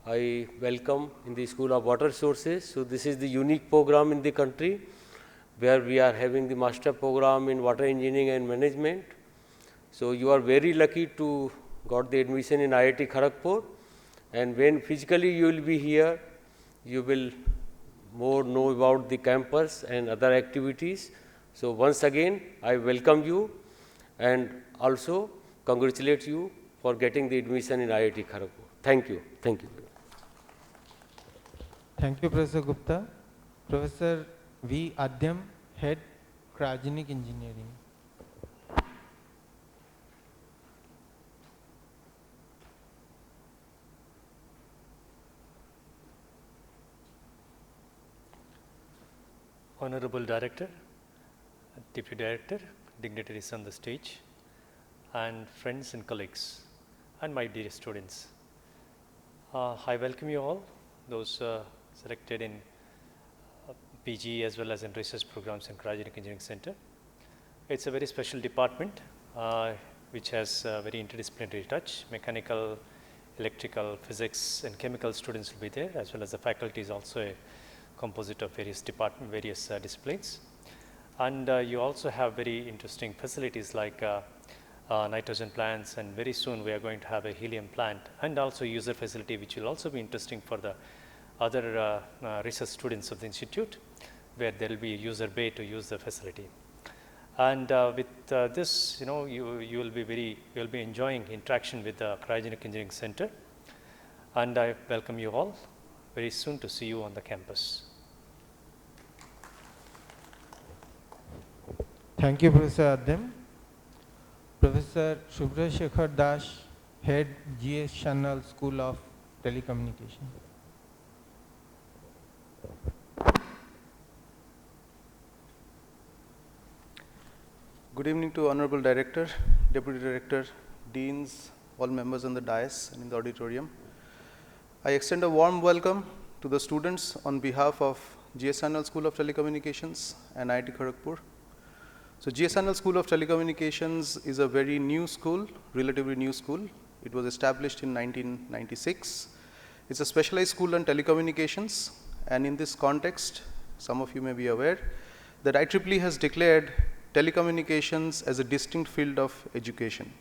[SPEAKER 20] I welcome in the School of Water Resources. So this is the unique program in the country where we are having the master program in water engineering and management. So you are very lucky to got the admission in IIT Kharagpur, and when physically you will be here, you will more know about the campus and other activities. So once again, I welcome you and also congratulate you for getting the admission in IIT Kharagpur. Thank you. Thank you.
[SPEAKER 1] Thank you, Professor Gupta. Professor V. Adhyam, Head, Cryogenic Engineering.
[SPEAKER 21] Honorable Director, Deputy Director, dignitaries on the stage, and friends and colleagues, and my dear students. I welcome you all, those selected in PG as well as in research programs in Cryogenic Engineering Center. It's a very special department which has very interdisciplinary touch. Mechanical, electrical, physics, and chemical students will be there, as well as the faculty is also a composite of various disciplines. And you also have very interesting facilities like nitrogen plants, and very soon we are going to have a helium plant, and also user facility, which will also be interesting for the other research students of the institute, where there will be a user bay to use the facility. And with this, you will be enjoying interaction with the Cryogenic Engineering Center, and I welcome you all very soon to see you on the campus.
[SPEAKER 1] Thank you, Professor Adhyam. Professor Shubhra Shekhar Dash, Head, GS Channel School of Telecommunication.
[SPEAKER 22] Good evening to Honorable Director, Deputy Director, Deans, all members on the dais and in the auditorium. I extend a warm welcome to the students on behalf of GSNL School of Telecommunications and IIT Kharagpur. So GSNL School of Telecommunications is a very new school, relatively new school. It was established in 1996. It's a specialized school on telecommunications, and in this context, some of you may be aware that IEEE has declared telecommunications as a distinct field of education.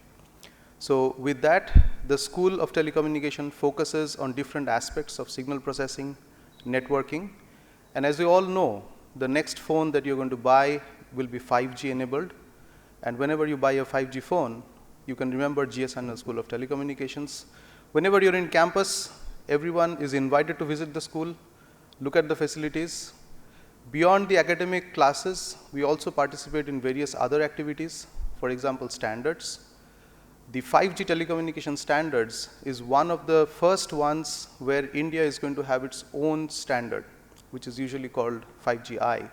[SPEAKER 22] So with that, the School of Telecommunication focuses on different aspects of signal processing, networking, and as you all know, the next phone that you're going to buy will be 5G enabled, and whenever you buy a 5G phone, you can remember GSNL School of Telecommunications. Whenever you're in campus, everyone is invited to visit the school, look at the facilities. Beyond the academic classes, we also participate in various other activities, for example, standards. The 5G telecommunication standards is one of the first ones where India is going to have its own standard, which is usually called 5GI.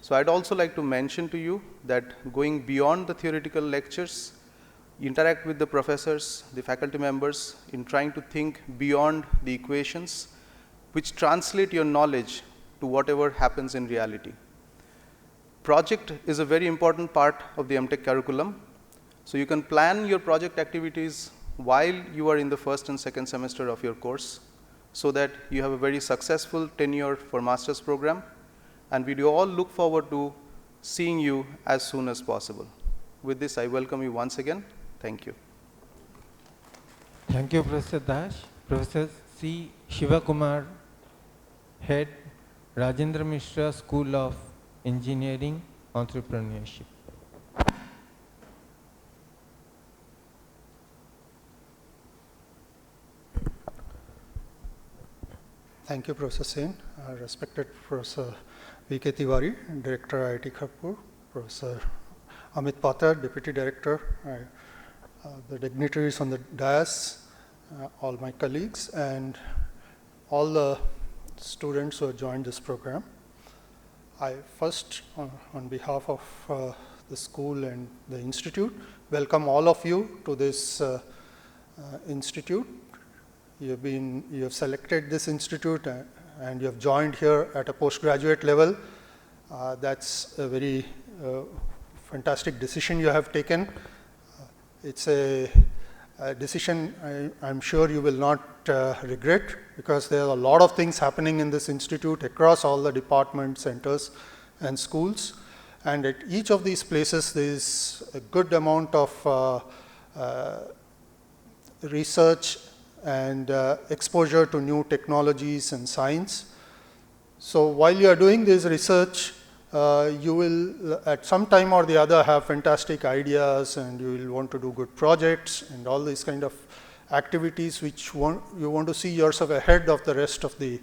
[SPEAKER 22] So I'd also like to mention to you that going beyond the theoretical lectures, interact with the professors, the faculty members in trying to think beyond the equations, which translate your knowledge to whatever happens in reality. Project is a very important part of the MTech curriculum. So you can plan your project activities while you are in the first and second semester of your course, so that you have a very successful tenure for master's program. And we do all look forward to seeing you as soon as possible. With this, I welcome you once again. Thank you.
[SPEAKER 1] Thank you, Professor Dash. Professor C. Shiva Kumar, Head, Rajendra Mishra School of Engineering, Entrepreneurship.
[SPEAKER 4] Thank you, Professor Sen. Respected Professor V.K. Tiwari, Director IIT Kharagpur, Professor Amit Patra, Deputy Director, the dignitaries on the dais, all my colleagues, and all the students who have joined this program. I first, on behalf of the school and the institute, welcome all of you to this institute. You have selected this institute and you have joined here at a postgraduate level. That's a very fantastic decision you have taken. It's a decision I'm sure you will not regret, because there are a lot of things happening in this institute across all the departments, centers, and schools. And at each of these places, there is a good amount of research and exposure to new technologies and science. So while you are doing this research, you will at some time or the other have fantastic ideas, and you will want to do good projects and all these kind of activities which you want to see yourself ahead of the rest of the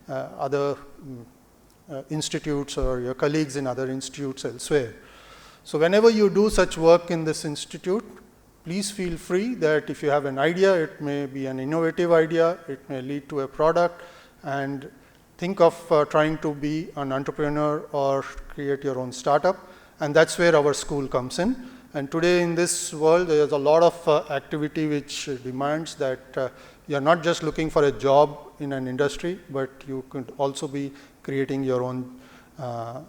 [SPEAKER 4] other institutes or your colleagues in other institutes elsewhere. So whenever you do such work in this institute, please feel free that if you have an idea, it may be an innovative idea, it may lead to a product, and think of trying to be an entrepreneur or create your own startup, and that's where our school comes in. And today in this world, there's a lot of activity which demands that you're not just looking for a job in an industry, but you could also be creating your own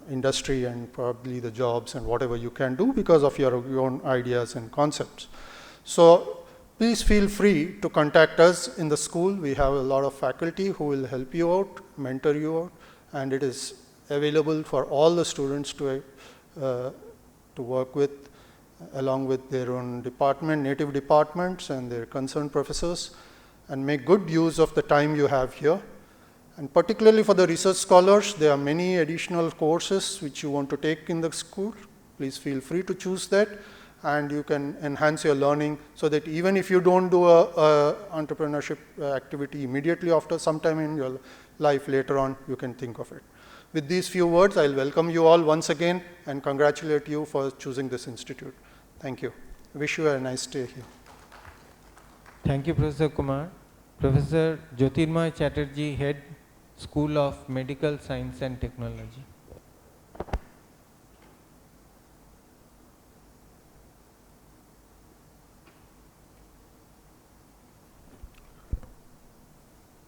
[SPEAKER 4] industry and probably the jobs and whatever you can do because of your own ideas and concepts. So please feel free to contact us in the school. We have a lot of faculty who will help you out, mentor you out, and it is available for all the students to work with, along with their own department, native departments and their concerned professors, and make good use of the time you have here. And particularly for the research scholars, there are many additional courses which you want to take in the school. Please feel free to choose that, and you can enhance your learning so that even if you don't do a entrepreneurship activity immediately after, sometime in your life later on, you can think of it. With these few words, I'll welcome you all once again and congratulate you for choosing this institute. Thank you. Wish you a nice day here.
[SPEAKER 1] Thank you, Professor Kumar. Professor Jyotirmoy Chatterjee, Head, School of Medical Science and Technology.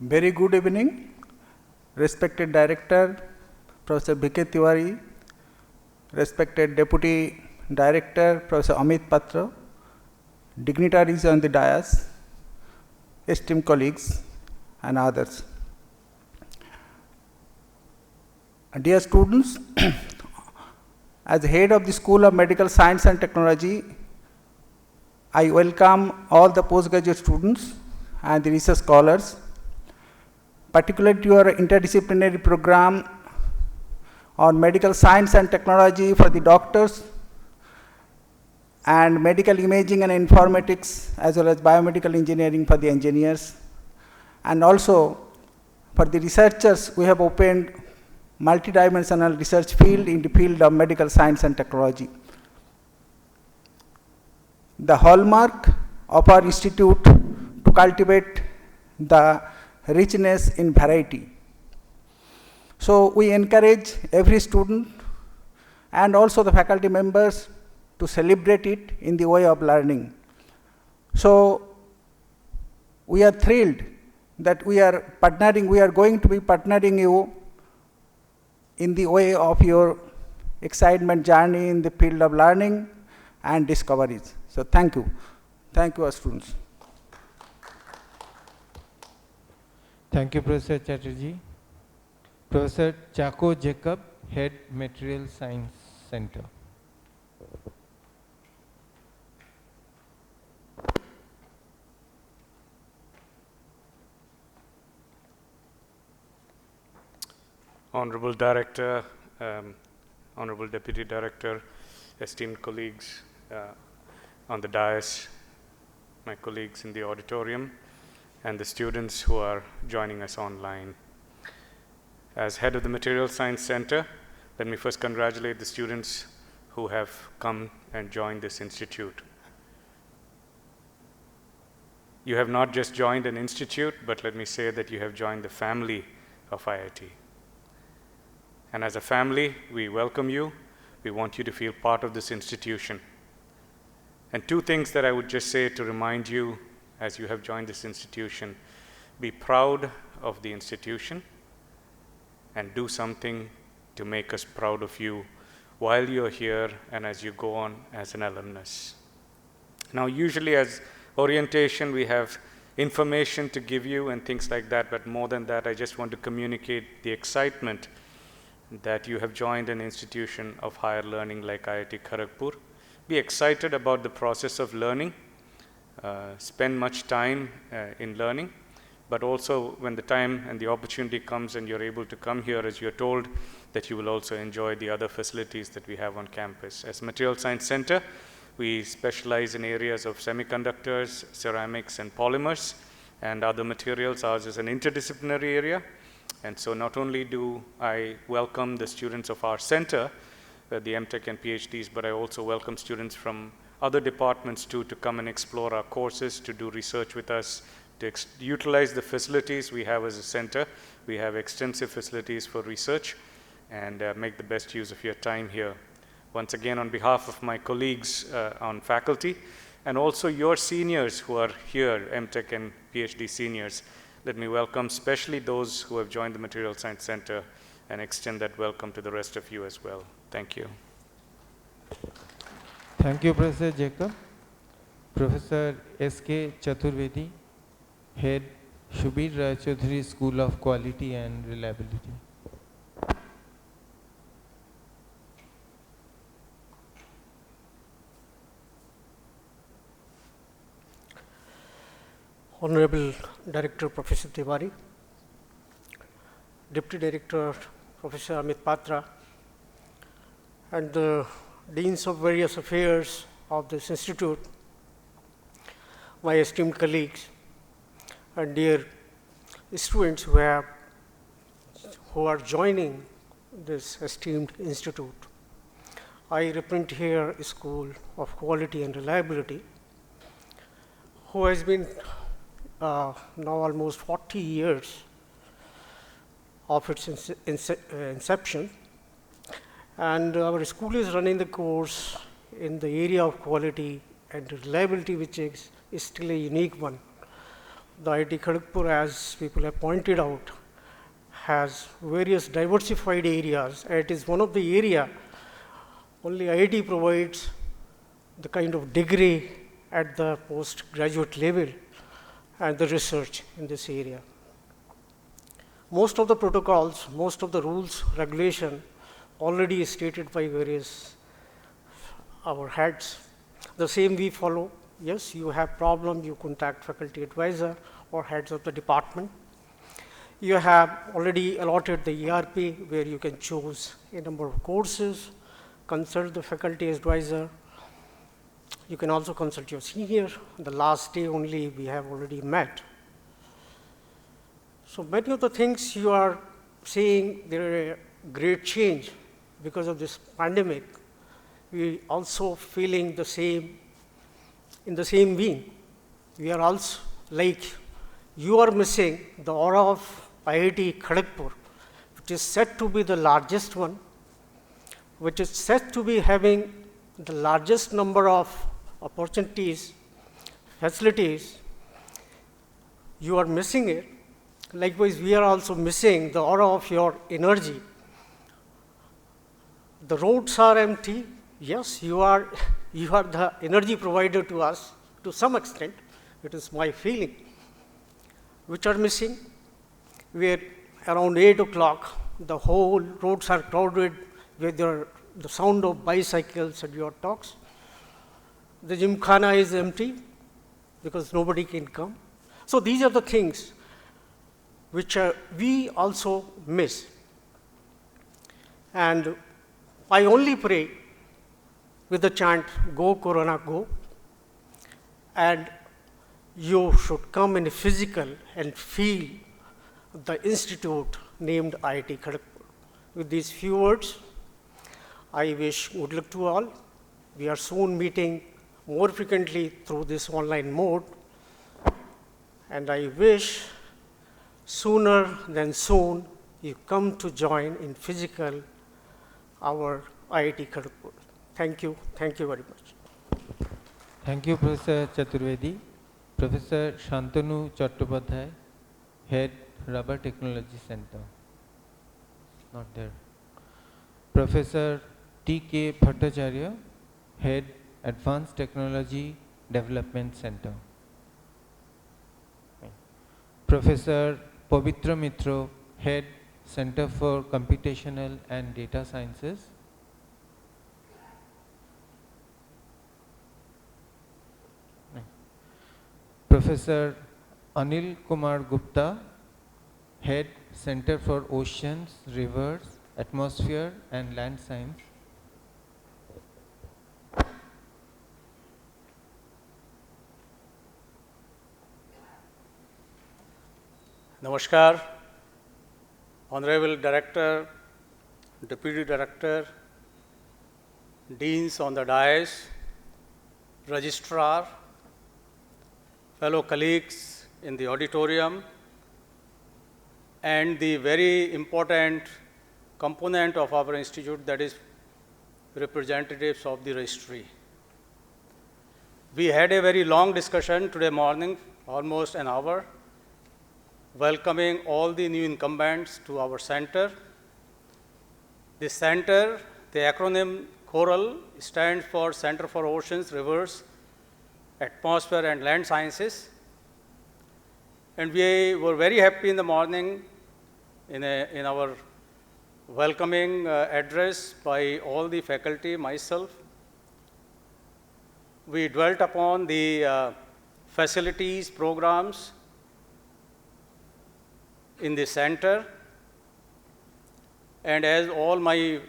[SPEAKER 5] Very good evening, respected Director, Professor V.K. Tiwari, respected Deputy Director, Professor Amit Patra, dignitaries on the dais, esteemed colleagues, and others. Dear students, as head of the School of Medical Science and Technology, I welcome all the postgraduate students and the research scholars, particularly to your interdisciplinary program on medical science and technology for the doctors, and medical imaging and informatics, as well as biomedical engineering for the engineers. And also for the researchers, we have opened multidimensional research field in the field of medical science and technology. The hallmark of our institute to cultivate the richness in variety. So we encourage every student and also the faculty members to celebrate it in the way of learning. So we are thrilled that we are going to be partnering you in the way of your excitement journey in the field of learning and discoveries. So thank you. Thank you, our students.
[SPEAKER 1] Thank you, Professor Chatterjee. Professor Chako Jacob, Head, Material Science Center.
[SPEAKER 3] Honorable Director, Honorable Deputy Director, esteemed colleagues on the dais, my colleagues in the auditorium, and the students who are joining us online. As head of the Material Science Center, let me first congratulate the students who have come and joined this institute. You have not just joined an institute, but let me say that you have joined the family of IIT. And as a family, we welcome you. We want you to feel part of this institution. And two things that I would just say to remind you as you have joined this institution: be proud of the institution and do something to make us proud of you while you're here and as you go on as an alumnus. Now, usually as orientation, we have information to give you and things like that, but more than that, I just want to communicate the excitement that you have joined an institution of higher learning like IIT Kharagpur. Be excited about the process of learning, spend much time in learning, but also when the time and the opportunity comes and you're able to come here, as you're told, that you will also enjoy the other facilities that we have on campus. As Material Science Center, we specialize in areas of semiconductors, ceramics, and polymers, and other materials. Ours is an interdisciplinary area. And so not only do I welcome the students of our center, the MTech and PhDs, but I also welcome students from other departments too to come and explore our courses, to do research with us, to utilize the facilities we have as a center. We have extensive facilities for research, and make the best use of your time here. Once again, on behalf of my colleagues on faculty, and also your seniors who are here, MTech and PhD seniors, let me welcome especially those who have joined the Material Science Center and extend that welcome to the rest of you as well. Thank you.
[SPEAKER 1] Thank you, Professor Jacob. Professor S.K. Chaturvedi, Head, Shubir Raychaudhuri School of Quality and Reliability.
[SPEAKER 14] Honorable Director Professor Tiwari, Deputy Director Professor Amit Patra, and the Deans of various affairs of this institute, my esteemed colleagues, and dear students who are joining this esteemed institute. I represent here a School of Quality and Reliability, who has been now almost 40 years of its inception, and our school is running the course in the area of quality and reliability, which is still a unique one. The IIT Kharagpur, as people have pointed out, has various diversified areas, and it is one of the area only IIT provides the kind of degree at the postgraduate level and the research in this area. Most of the protocols, most of the rules, regulation already stated by various our heads. The same we follow. Yes, you have problem, you contact faculty advisor or heads of the department. You have already allotted the ERP where you can choose a number of courses, consult the faculty advisor. You can also consult your senior. The last day only we have already met. So many of the things you are saying, there are a great change because of this pandemic. We also feeling the same, in the same vein. We are also like, you are missing the aura of IIT Kharagpur, which is said to be the largest one, which is said to be having the largest number of opportunities, facilities. You are missing it. Likewise, we are also missing the aura of your energy. The roads are empty. Yes, you are the energy provider to us to some extent. It is my feeling. Which are missing? Where around 8 o'clock, the whole roads are crowded with the sound of bicycles and your talks. The gymkhana is empty because nobody can come. So these are the things which we also miss. And I only pray with the chant, "Go Corona, go." And you should come in physical and feel the institute named IIT Kharagpur. With these few words, I wish good luck to all. We are soon meeting more frequently through this online mode, and I wish sooner than soon you come to join in physical our IIT Kharagpur. Thank you very much.
[SPEAKER 1] Thank you, Professor Chaturvedi. Professor Shantanu Chattopadhyay, Head Rubber Technology Center. Not there. Professor T.K. Bhattacharya, Head Advanced Technology Development Center. Professor Pavitra Mitro, Head Center for Computational and Data Sciences. Professor Anil Kumar Gupta, Head Center for Oceans, Rivers, Atmosphere and Land Science.
[SPEAKER 6] Namaskar, Honorable Director, Deputy Director, Deans on the dais, Registrar, fellow colleagues in the auditorium, and the very important component of our institute, that is representatives of the registry. We had a very long discussion today morning, almost an hour, welcoming all the new incumbents to our center. The center, the acronym CORAL, stands for Center for Oceans, Rivers, Atmosphere and Land Sciences. And we were very happy in the morning in our welcoming address by all the faculty, myself. We dwelt upon the facilities, programs in the center, and as all my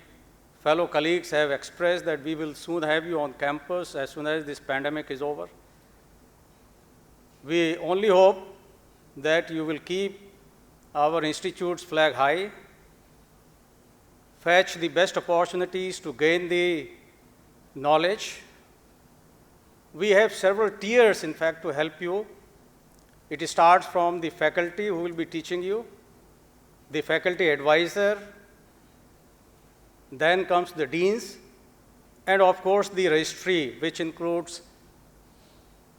[SPEAKER 6] fellow colleagues have expressed that we will soon have you on campus as soon as this pandemic is over. We only hope that you will keep our institute's flag high, fetch the best opportunities to gain the knowledge. We have several tiers, in fact, to help you. It starts from the faculty who will be teaching you, the faculty advisor, then comes the deans, and of course the registry, which includes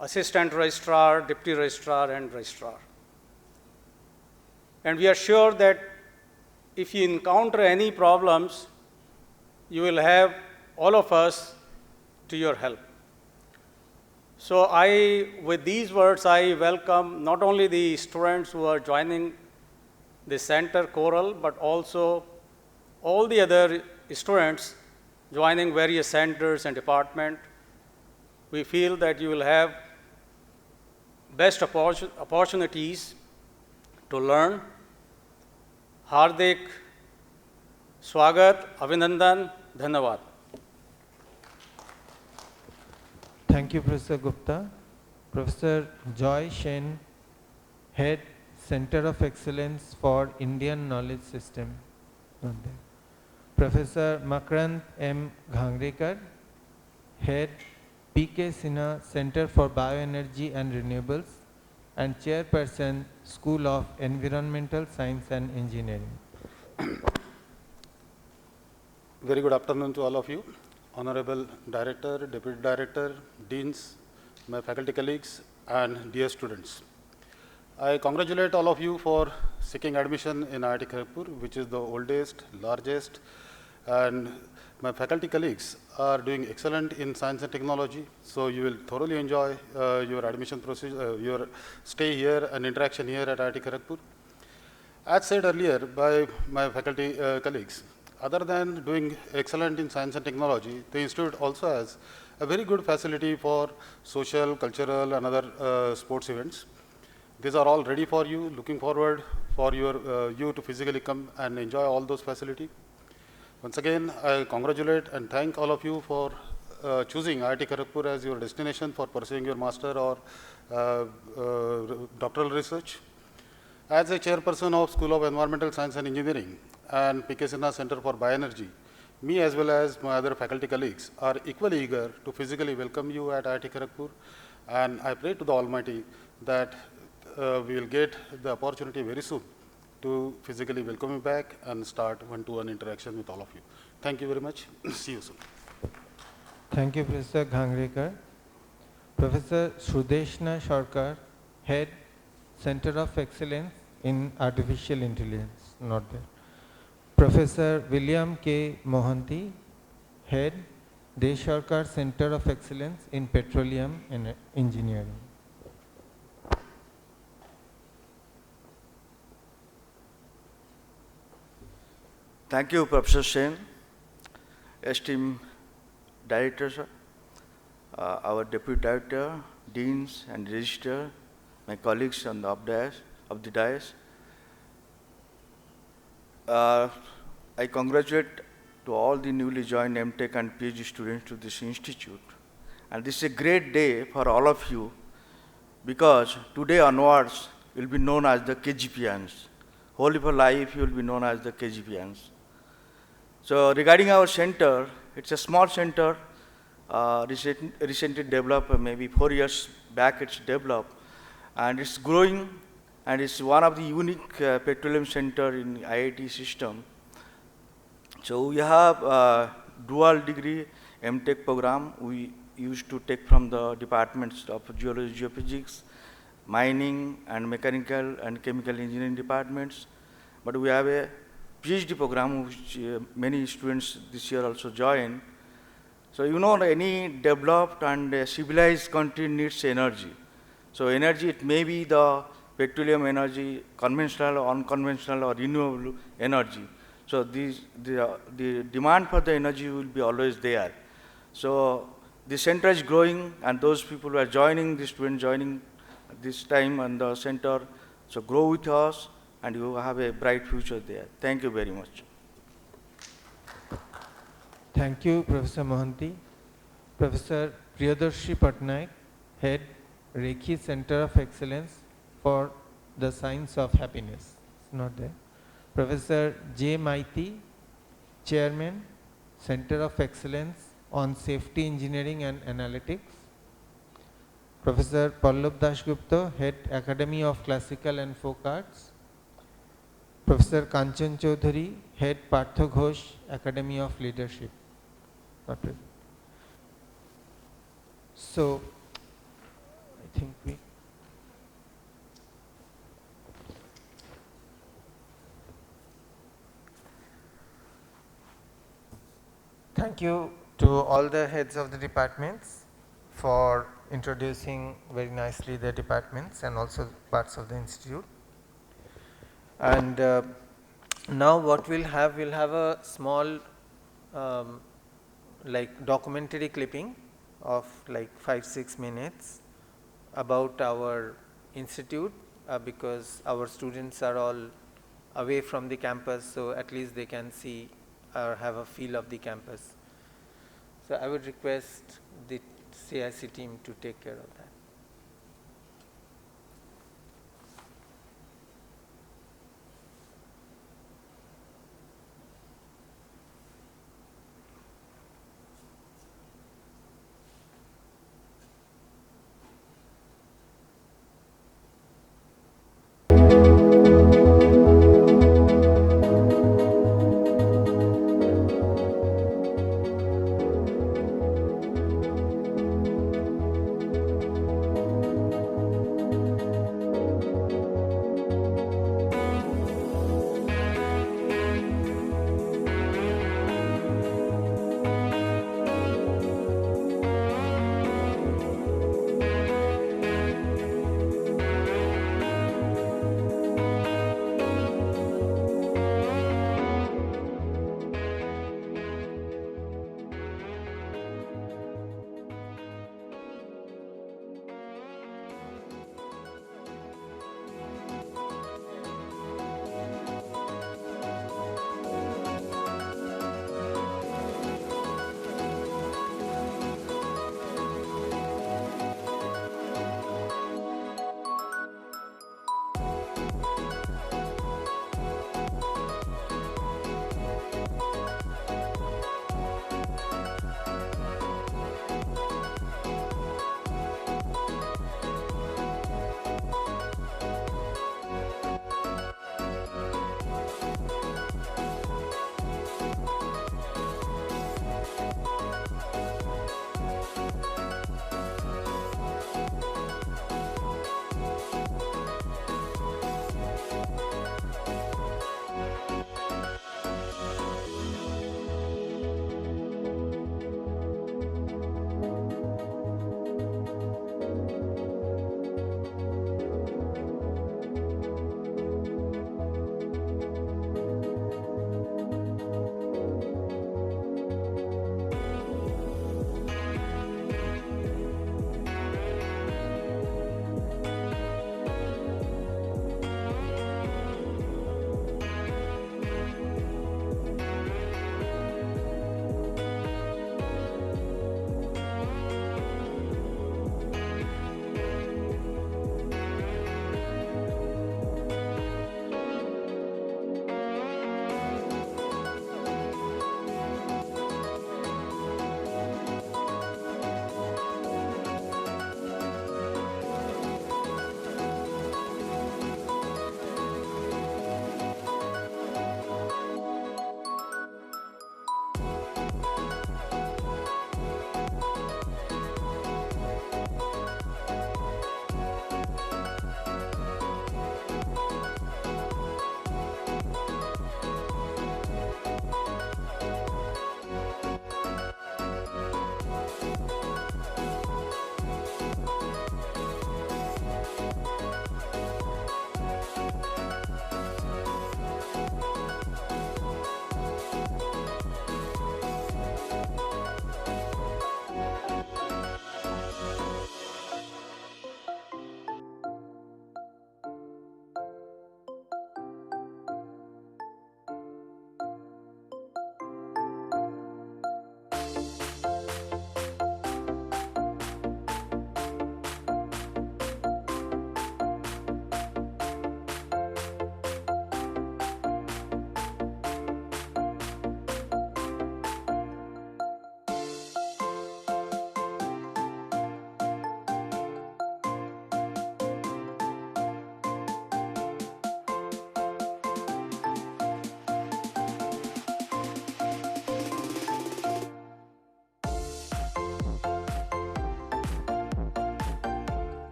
[SPEAKER 6] assistant registrar, deputy registrar, and registrar. And we are sure that if you encounter any problems, you will have all of us to your help. So with these words, I welcome not only the students who are joining the center CORAL, but also all the other students joining various centers and departments. We feel that you will have best opportunities to learn. Hardik, Swagat, Abhinandan, Dhanyavad.
[SPEAKER 1] Thank you, Professor Gupta. Professor Joy Shen, Head Center of Excellence for Indian Knowledge System. Professor Makrand M. Ghangrekar, Head P.K. Sinha Center for Bioenergy and Renewables and Chairperson, School of Environmental Science and Engineering.
[SPEAKER 7] Very good afternoon to all of you. Honorable Director, Deputy Director, Deans, my faculty colleagues, and dear students. I congratulate all of you for seeking admission in IIT Kharagpur, which is the oldest, largest, and my faculty colleagues are doing excellent in science and technology, so you will thoroughly enjoy your admission procedure, your stay here and interaction here at IIT Kharagpur. As said earlier by my faculty colleagues, other than doing excellent in science and technology, the institute also has a very good facility for social, cultural, and other sports events. These are all ready for you, looking forward for you to physically come and enjoy all those facilities. Once again, I congratulate and thank all of you for choosing IIT Kharagpur as your destination for pursuing your master or doctoral research. As a chairperson of School of Environmental Science and Engineering and P.K. Sinha Center for Bioenergy, me as well as my other faculty colleagues are equally eager to physically welcome you at IIT Kharagpur, and I pray to the Almighty that we will get the opportunity very soon to physically welcome you back and start one-to-one interaction with all of you. Thank you very much. See you soon.
[SPEAKER 1] Thank you, Professor Ghangrekar. Professor Shrudeshna Sharkar, Head, Center of Excellence in Artificial Intelligence, not there. Professor William K. Mohanty, Head, Desh Sharkar Center of Excellence in Petroleum and Engineering.
[SPEAKER 8] Thank you, Professor Sen, esteemed director, sir, our deputy director, deans and registrar, my colleagues on the dais. I congratulate to all the newly joined MTech and PhD students to this institute. And this is a great day for all of you because today onwards you will be known as the KGPians. Whole of your life you will be known as the KGPians. So regarding our center, it's a small center, recently developed, maybe 4 years back it's developed, and it's growing, and it's one of the unique petroleum center in IIT system. So we have dual degree MTech program we used to take from the departments of geology, geophysics, mining, and mechanical and chemical engineering departments. But we have a PhD program which many students this year also join. So you know any developed and civilized country needs energy. So energy, it may be the petroleum energy, conventional or unconventional or renewable energy. So the demand for the energy will be always there. So the center is growing, and those people who are joining, the students joining this time on the center, so grow with us and you have a bright future there. Thank you very much.
[SPEAKER 1] Thank you, Professor Mohanty. Professor Priyadarshi Patnaik, Head, Rekhi Center of Excellence for the Science of Happiness. It's not there. Professor J. Maiti, Chairman, Center of Excellence on Safety Engineering and Analytics. Professor Pallab Dasgupta, Head, Academy of Classical and Folk Arts. Professor Kanchan Chaudhary, Head, Partha Ghosh, Academy of Leadership. Not present. So, I think we thank you to all the heads of the departments for introducing very nicely their departments and also parts of the institute. And now what we'll have a small like documentary clipping of like 5-6 minutes about our institute because our students are all away from the campus, so at least they can see or have a feel of the campus. So I would request the CIC team to take care of that.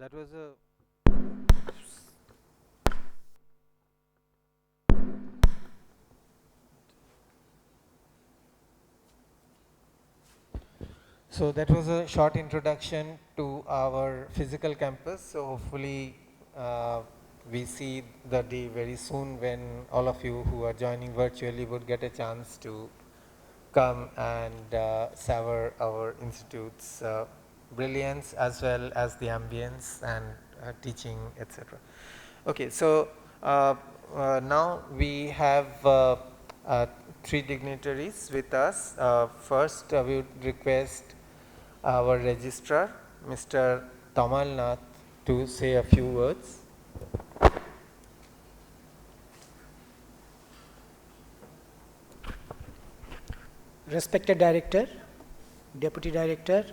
[SPEAKER 1] that was a So that was a short introduction to our physical campus. So hopefully we see the day very soon when all of you who are joining virtually would get a chance to come and savor our institute's brilliance as well as the ambience and teaching, etc. Okay, so now we have 3 dignitaries with us. First, we would request our registrar, Mr. Tamal Nath, to say a few words.
[SPEAKER 9] Respected Director, Deputy Director,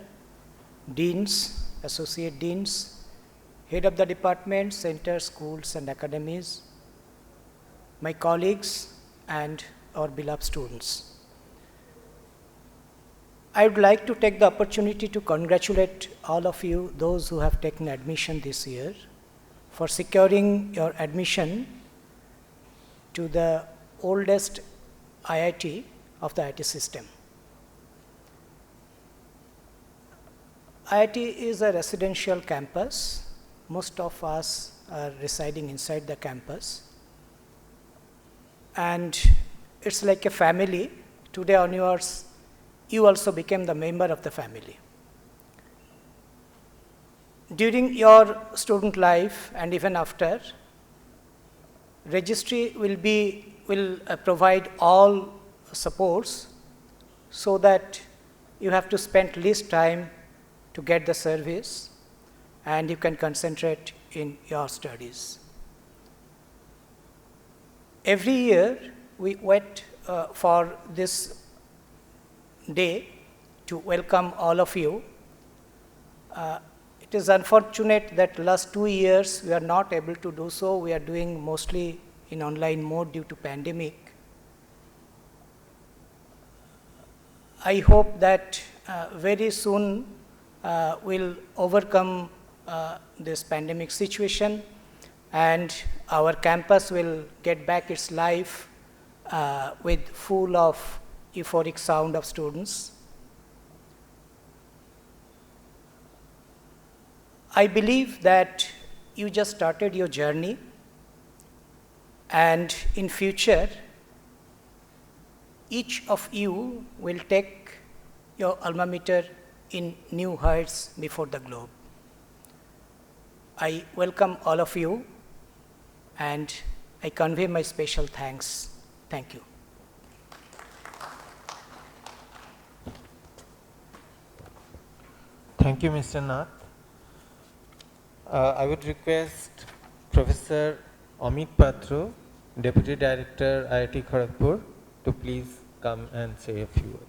[SPEAKER 9] Deans, Associate Deans, Head of the Department, Centers, Schools and Academies, my colleagues and our beloved students. I would like to take the opportunity to congratulate all of you, those who have taken admission this year, for securing your admission to the oldest IIT of the IT system. IIT is a residential campus. Most of us are residing inside the campus. And it's like a family. Today onwards, you also became the member of the family. During your student life and even after, registry will provide all supports so that you have to spend least time to get the service and you can concentrate in your studies. Every year we wait for this day to welcome all of you. It is unfortunate that last 2 years we are not able to do so. We are doing mostly in online mode due to pandemic. I hope that very soon we'll overcome this pandemic situation and our campus will get back its life with full of euphoric sound of students. I believe that you just started your journey and in future each of you will take your alma mater in new heights before the globe. I welcome all of you and I convey my special thanks. Thank you.
[SPEAKER 1] Thank you, Mr. Nath. I would request Professor Amit Patro, Deputy Director, IIT Kharagpur, to please come and say a few words.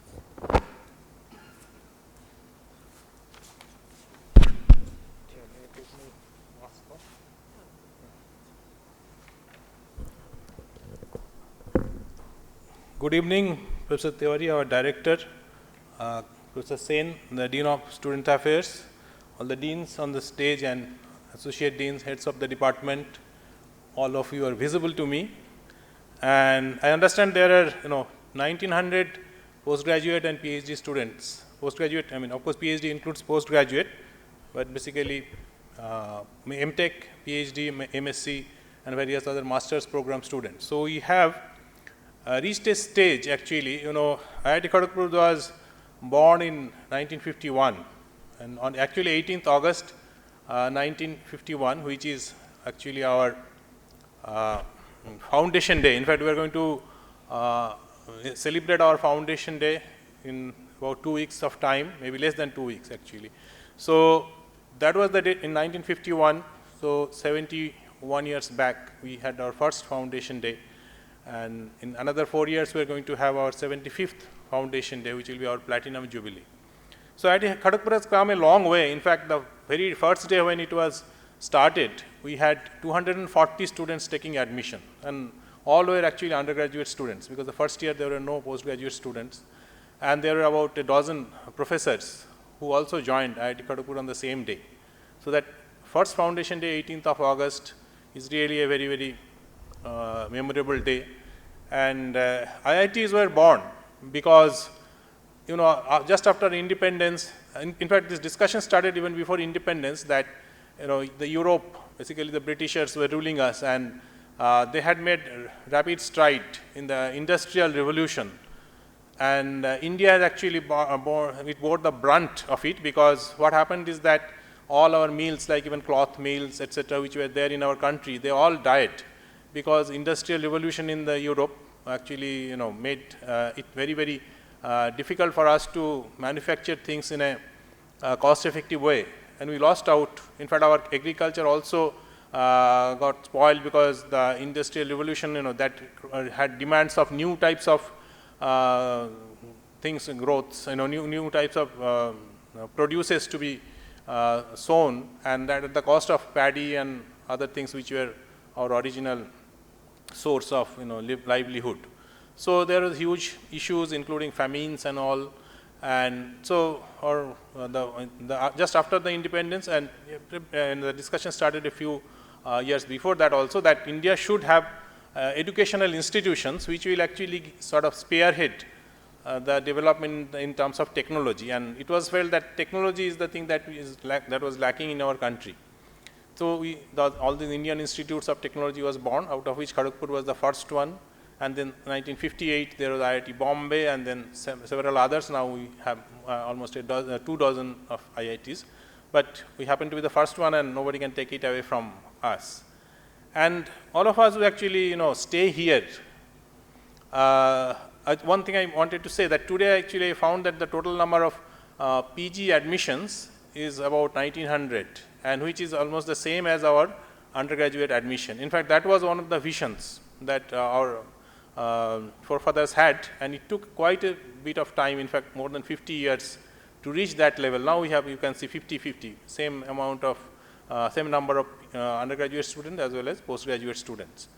[SPEAKER 10] Good evening, Professor Tiwari, our Director, Professor Sen, the Dean of Student Affairs, all the Deans on the stage and Associate Deans, Heads of the Department, all of you are visible to me. And I understand there are 1900 postgraduate and PhD students. Postgraduate, I mean of course PhD includes postgraduate, but basically MTech, PhD, MSc and various other master's program students. So we have reached a stage actually, IIT Kharagpur was born in 1951 and on actually 18th August 1951, which is actually our foundation day. In fact, we are going to celebrate our foundation day in about 2 weeks of time, maybe less than 2 weeks actually. So that was the date in 1951, so 71 years back we had our first foundation day. And in another 4 years, we are going to have our 75th Foundation Day, which will be our Platinum Jubilee. So IIT Kharagpur has come a long way. In fact, the very first day when it was started, we had 240 students taking admission. And all were actually undergraduate students, because the first year there were no postgraduate students. And there were about a dozen professors who also joined IIT Kharagpur on the same day. So that first Foundation Day, 18th of August, is really a very, very memorable day. And IITs were born because, you know, just after independence, in fact, this discussion started even before independence, that, you know, the Europe, basically the Britishers were ruling us, and they had made rapid stride in the industrial revolution. And India has actually bore the brunt of it, because what happened is that all our mills, like even cloth mills, etc., which were there in our country, they all died, because industrial revolution in the Europe actually, you know, made it very, very difficult for us to manufacture things in a cost-effective way, and we lost out. In fact, our agriculture also got spoiled, because the industrial revolution, you know, that had demands of new types of things and growths, you know, new types of produces to be sown, and that at the cost of paddy and other things which were our original source of, you know, livelihood. So there was huge issues, including famines and all. And so, just after the independence, and the discussion started a few years before that also, that India should have educational institutions which will actually sort of spearhead the development in terms of technology. And it was felt that technology is the thing that was lacking in our country. So all the Indian institutes of technology was born, out of which Kharagpur was the first one. And then 1958 there was IIT Bombay, and then several others. Now we have almost 2 dozen of IITs, but we happen to be the first one, and nobody can take it away from us. And all of us who actually, you know, stay here. One thing I wanted to say, that today actually I found that the total number of PG admissions is about 1900, and which is almost the same as our undergraduate admission. In fact, that was one of the visions that our forefathers had, and it took quite a bit of time, in fact more than 50 years to reach that level. Now we have, you can see 50-50, same amount of, same number of undergraduate students as well as postgraduate students.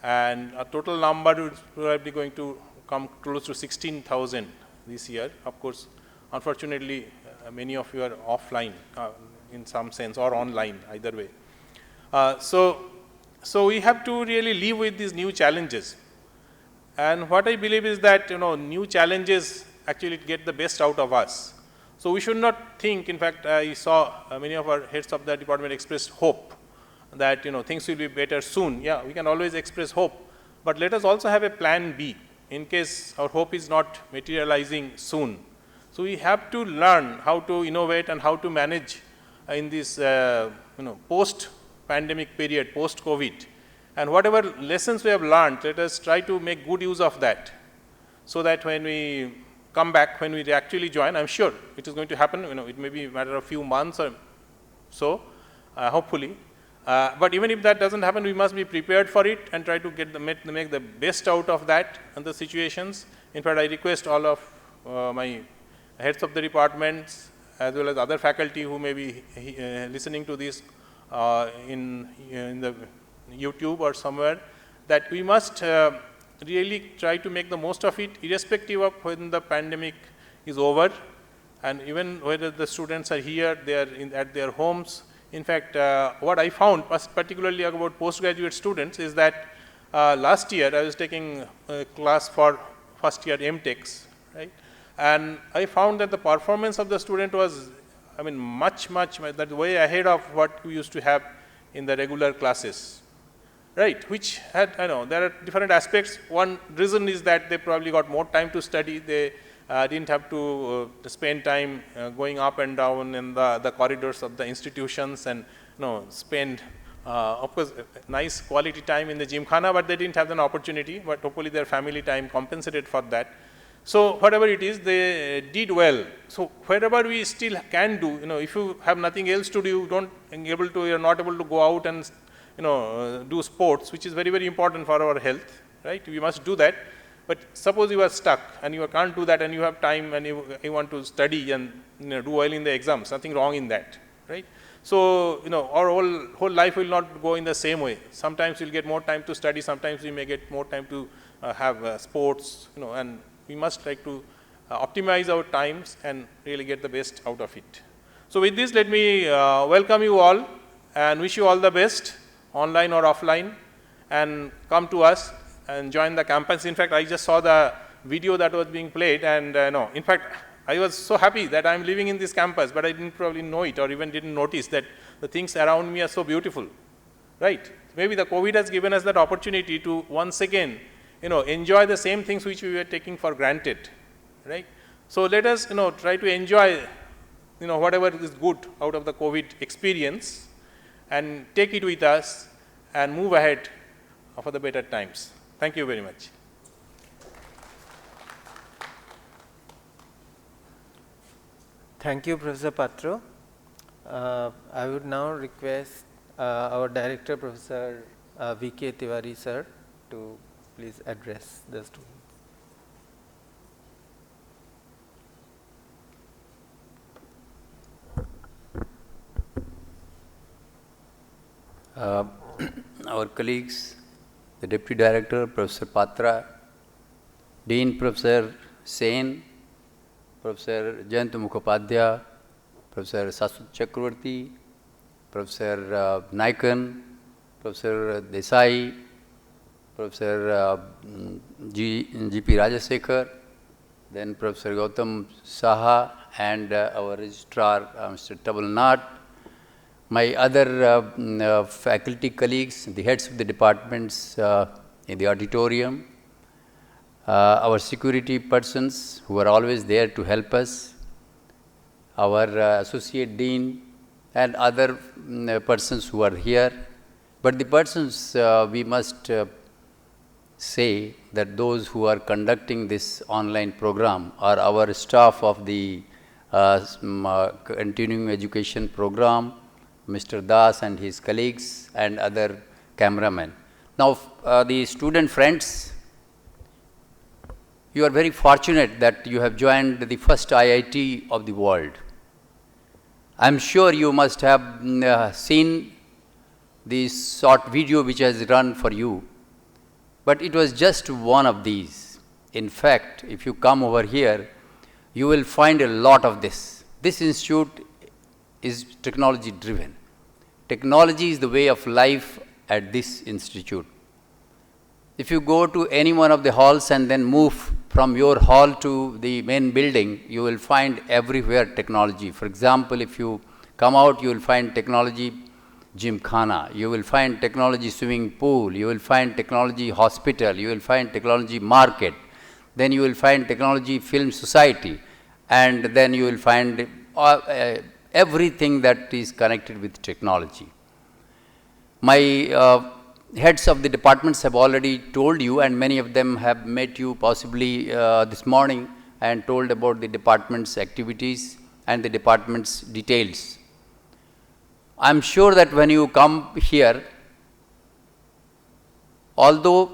[SPEAKER 10] And a total number is probably going to come close to 16,000 this year. Of course, unfortunately, many of you are offline in some sense, or online, either way. So we have to really live with these new challenges. And what I believe is that, you know, new challenges actually get the best out of us. So we should not think, in fact, I saw many of our heads of the department expressed hope that, you know, things will be better soon. Yeah, we can always express hope, but let us also have a plan B in case our hope is not materializing soon. So we have to learn how to innovate and how to manage in this, you know, post-pandemic period, post-COVID. And whatever lessons we have learned, let us try to make good use of that, so that when we come back, when we actually join, I'm sure it is going to happen, you know, it may be a matter of few months or so, hopefully. But even if that doesn't happen, we must be prepared for it and try to make the best out of that and the situations. In fact, I request all of my heads of the departments as well as other faculty who may be listening to this in the YouTube or somewhere, that we must really try to make the most of it, irrespective of when the pandemic is over, and even whether the students are here, they are at their homes. In fact, what I found, particularly about postgraduate students, is that last year I was taking a class for first year MTechs, right? And I found that the performance of the student was, I mean, much that way ahead of what we used to have in the regular classes. Right, which had, I know, there are different aspects. One reason is that they probably got more time to study. They didn't have to spend time going up and down in the corridors of the institutions, and, you know, spend, of course, nice quality time in the gymkhana, but they didn't have an opportunity, but hopefully their family time compensated for that. So whatever it is, they did well. So wherever we still can do, you know, if you have nothing else to do, you're not able to go out and, you know, do sports, which is very, very important for our health, right? We must do that. But suppose you are stuck and you can't do that, and you have time and you want to study and, you know, do well in the exams, nothing wrong in that, right? So, you know, our whole life will not go in the same way. Sometimes we'll get more time to study, sometimes we may get more time to have sports, you know, and we must try to optimize our times and really get the best out of it. So with this, let me welcome you all. and wish you all the best, online or offline, and come to us and join the campus. In fact, I just saw the video that was being played, and no, in fact, I was so happy that I'm living in this campus, but I didn't probably know it or even didn't notice that the things around me are so beautiful, right? Maybe the COVID has given us that opportunity to once again, enjoy the same things which we were taking for granted, right? So let us, try to enjoy, whatever is good out of the COVID experience and take it with us and move ahead for the better times. Thank you very much.
[SPEAKER 1] Thank you, Professor Patro. I would now request our director, Professor V.K. Tiwari sir, to please address the students.
[SPEAKER 11] Our colleagues, the Deputy Director, Professor Patra, Dean Professor Sen, Professor Jayant Mukhopadhyay, Professor Saswat Chakravarti, Professor Naikan, Professor Desai, Professor G.P. Rajasekhar, then Professor Gautam Saha, and our registrar, Mr. Tabal Nat, my other faculty colleagues, the heads of the departments in the auditorium, our security persons who are always there to help us, our associate dean, and other persons who are here. But the persons we must say that those who are conducting this online program are our staff of the continuing education program, Mr. Das and his colleagues, and other cameramen. Now, the student friends, you are very fortunate that you have joined the first IIT of the world. I am sure you must have seen the short video which has run for you, but it was just one of these. In fact, if you come over here, you will find a lot of this. This institute is technology driven. Technology is the way of life at this institute. If you go to any one of the halls and then move from your hall to the main building, you will find everywhere technology. For example, if you come out, you will find technology gymkhana, you will find technology swimming pool, you will find technology hospital, you will find technology market, then you will find technology film society, and then you will find everything that is connected with technology. My heads of the departments have already told you, and many of them have met you possibly this morning and told about the department's activities and the department's details. I am sure that when you come here, although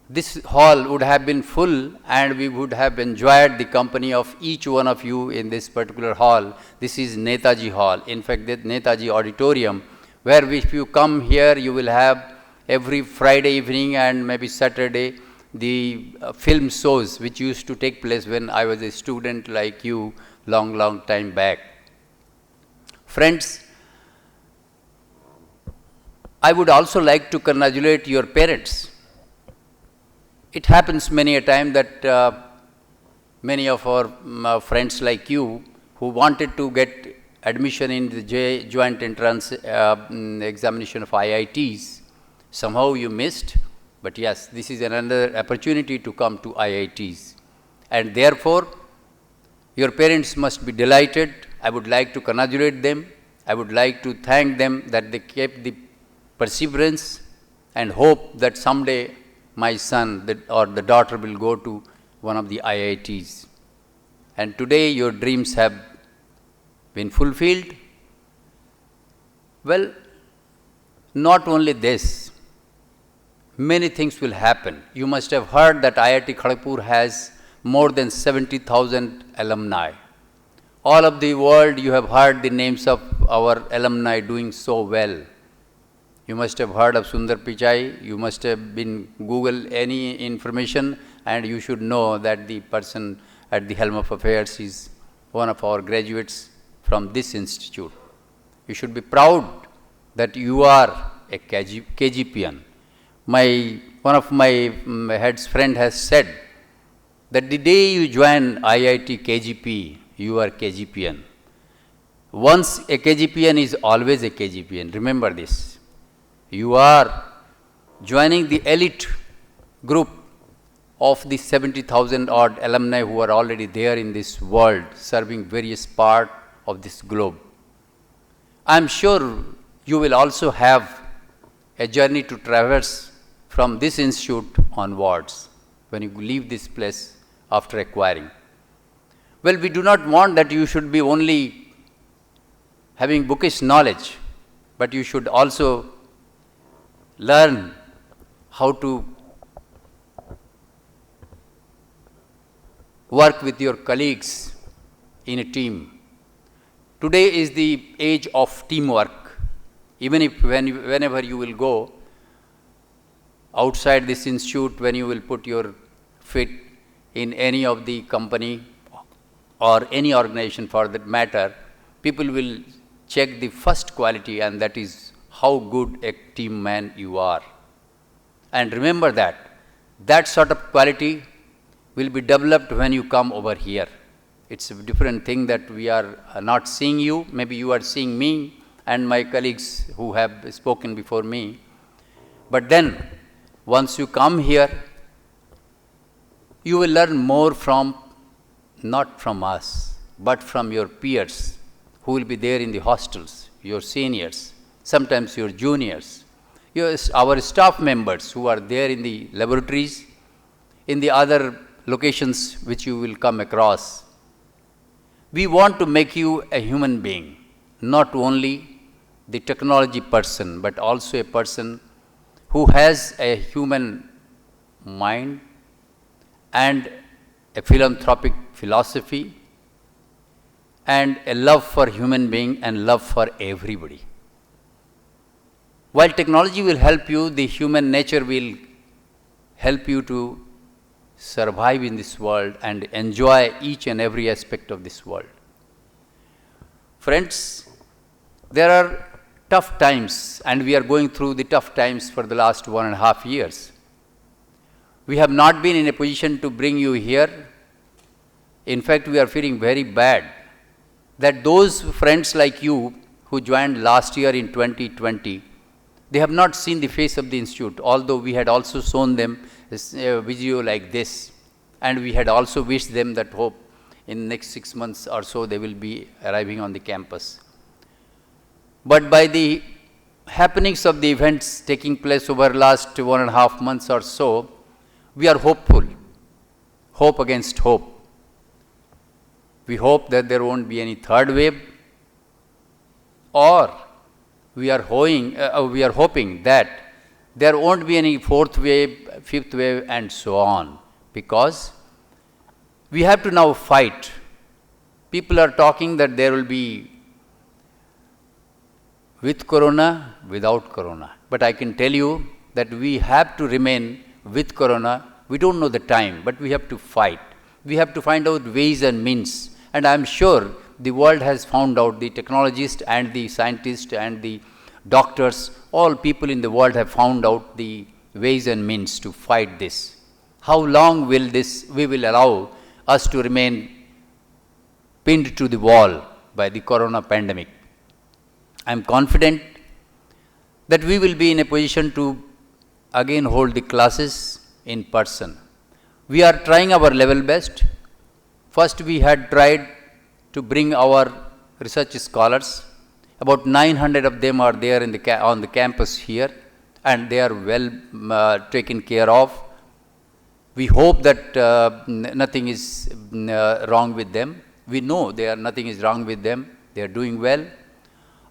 [SPEAKER 11] this hall would have been full and we would have enjoyed the company of each one of you in this particular hall, this is Netaji Hall. In fact, the Netaji Auditorium, where if you come here, you will have every Friday evening and maybe Saturday the film shows which used to take place when I was a student like you long time back. Friends, I would also like to congratulate your parents. It happens many a time that many of our friends like you who wanted to get admission in the joint entrance examination of IITs, somehow you missed, but yes, this is another opportunity to come to IITs. And therefore, your parents must be delighted. I would like to congratulate them. I would like to thank them that they kept the perseverance and hope that someday my son or the daughter will go to one of the IITs. And today your dreams have been fulfilled. Well, not only this, many things will happen. You must have heard that IIT Kharagpur has more than 70,000 alumni. All of the world you have heard the names of our alumni doing so well. You must have heard of Sundar Pichai, you must have been Google any information, and you should know that the person at the helm of affairs is one of our graduates from this institute. You should be proud that you are a KGPian. One of my head's friend has said that the day you join IIT KGP, you are KGPian. Once a KGPian is always a KGPian. Remember this. You are joining the elite group of the 70,000 odd alumni who are already there in this world, serving various parts of this globe. I am sure you will also have a journey to traverse from this institute onwards when you leave this place after acquiring. Well, we do not want that you should be only having bookish knowledge, but you should also learn how to work with your colleagues in a team. Today is the age of teamwork. Even if whenever you will go outside this institute, when you will put your feet in any of the company or any organization for that matter, people will check the first quality, and that is how good a team man you are. And remember that sort of quality will be developed when you come over here. It's a different thing that we are not seeing you. Maybe you are seeing me and my colleagues who have spoken before me. But then, once you come here, you will learn more from, not from us, but from your peers who will be there in the hostels, your seniors, sometimes your juniors, our staff members who are there in the laboratories, in the other locations which you will come across. We want to make you a human being, not only the technology person, but also a person who has a human mind and a philanthropic philosophy and a love for human being and love for everybody. While technology will help you, the human nature will help you to survive in this world and enjoy each and every aspect of this world. Friends, there are tough times, and we are going through the tough times for the last 1.5 years. We have not been in a position to bring you here. In fact, we are feeling very bad that those friends like you who joined last year in 2020, they have not seen the face of the institute, although we had also shown them a video like this, and we had also wished them that hope in the next 6 months or so they will be arriving on the campus. But by the happenings of the events taking place over the last 1.5 months or so, we are hopeful, hope against hope. We hope that there won't be any third wave, or we are hoping that there won't be any fourth wave, fifth wave, and so on, because we have to now fight. People are talking that there will be with corona, without corona. But I can tell you that we have to remain with corona. We don't know the time, but we have to fight. We have to find out ways and means. And I am sure the world has found out, the technologists and the scientists and the doctors, all people in the world have found out the ways and means to fight this. How long will we will allow us to remain pinned to the wall by the corona pandemic? I am confident that we will be in a position to again hold the classes in person. We are trying our level best. First, we had tried to bring our research scholars. About 900 of them are there on the campus here, and they are well taken care of. We hope that nothing is wrong with them. We know nothing is wrong with them. They are doing well.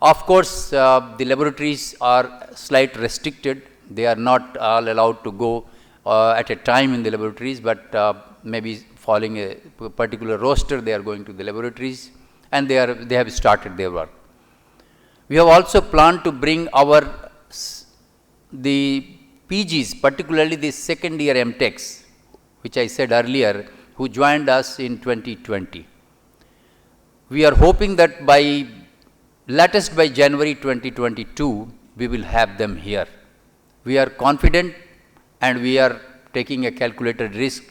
[SPEAKER 11] Of course, the laboratories are slightly restricted. They are not all allowed to go at a time in the laboratories, but maybe following a particular roster, they are going to the laboratories, and they have started their work. We have also planned to bring the PGs, particularly the second year MTechs, which I said earlier, who joined us in 2020. We are hoping that by latest by January 2022, we will have them here. We are confident and we are taking a calculated risk.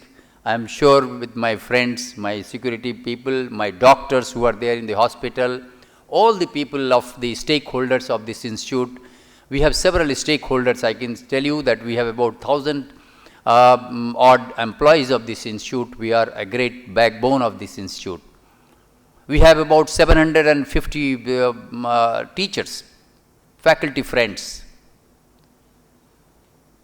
[SPEAKER 11] I am sure with my friends, my security people, my doctors who are there in the hospital, all the people of the stakeholders of this institute. We have several stakeholders. I can tell you that we have about 1,000 odd employees of this institute. We are a great backbone of this institute. We have about 750 teachers, faculty friends.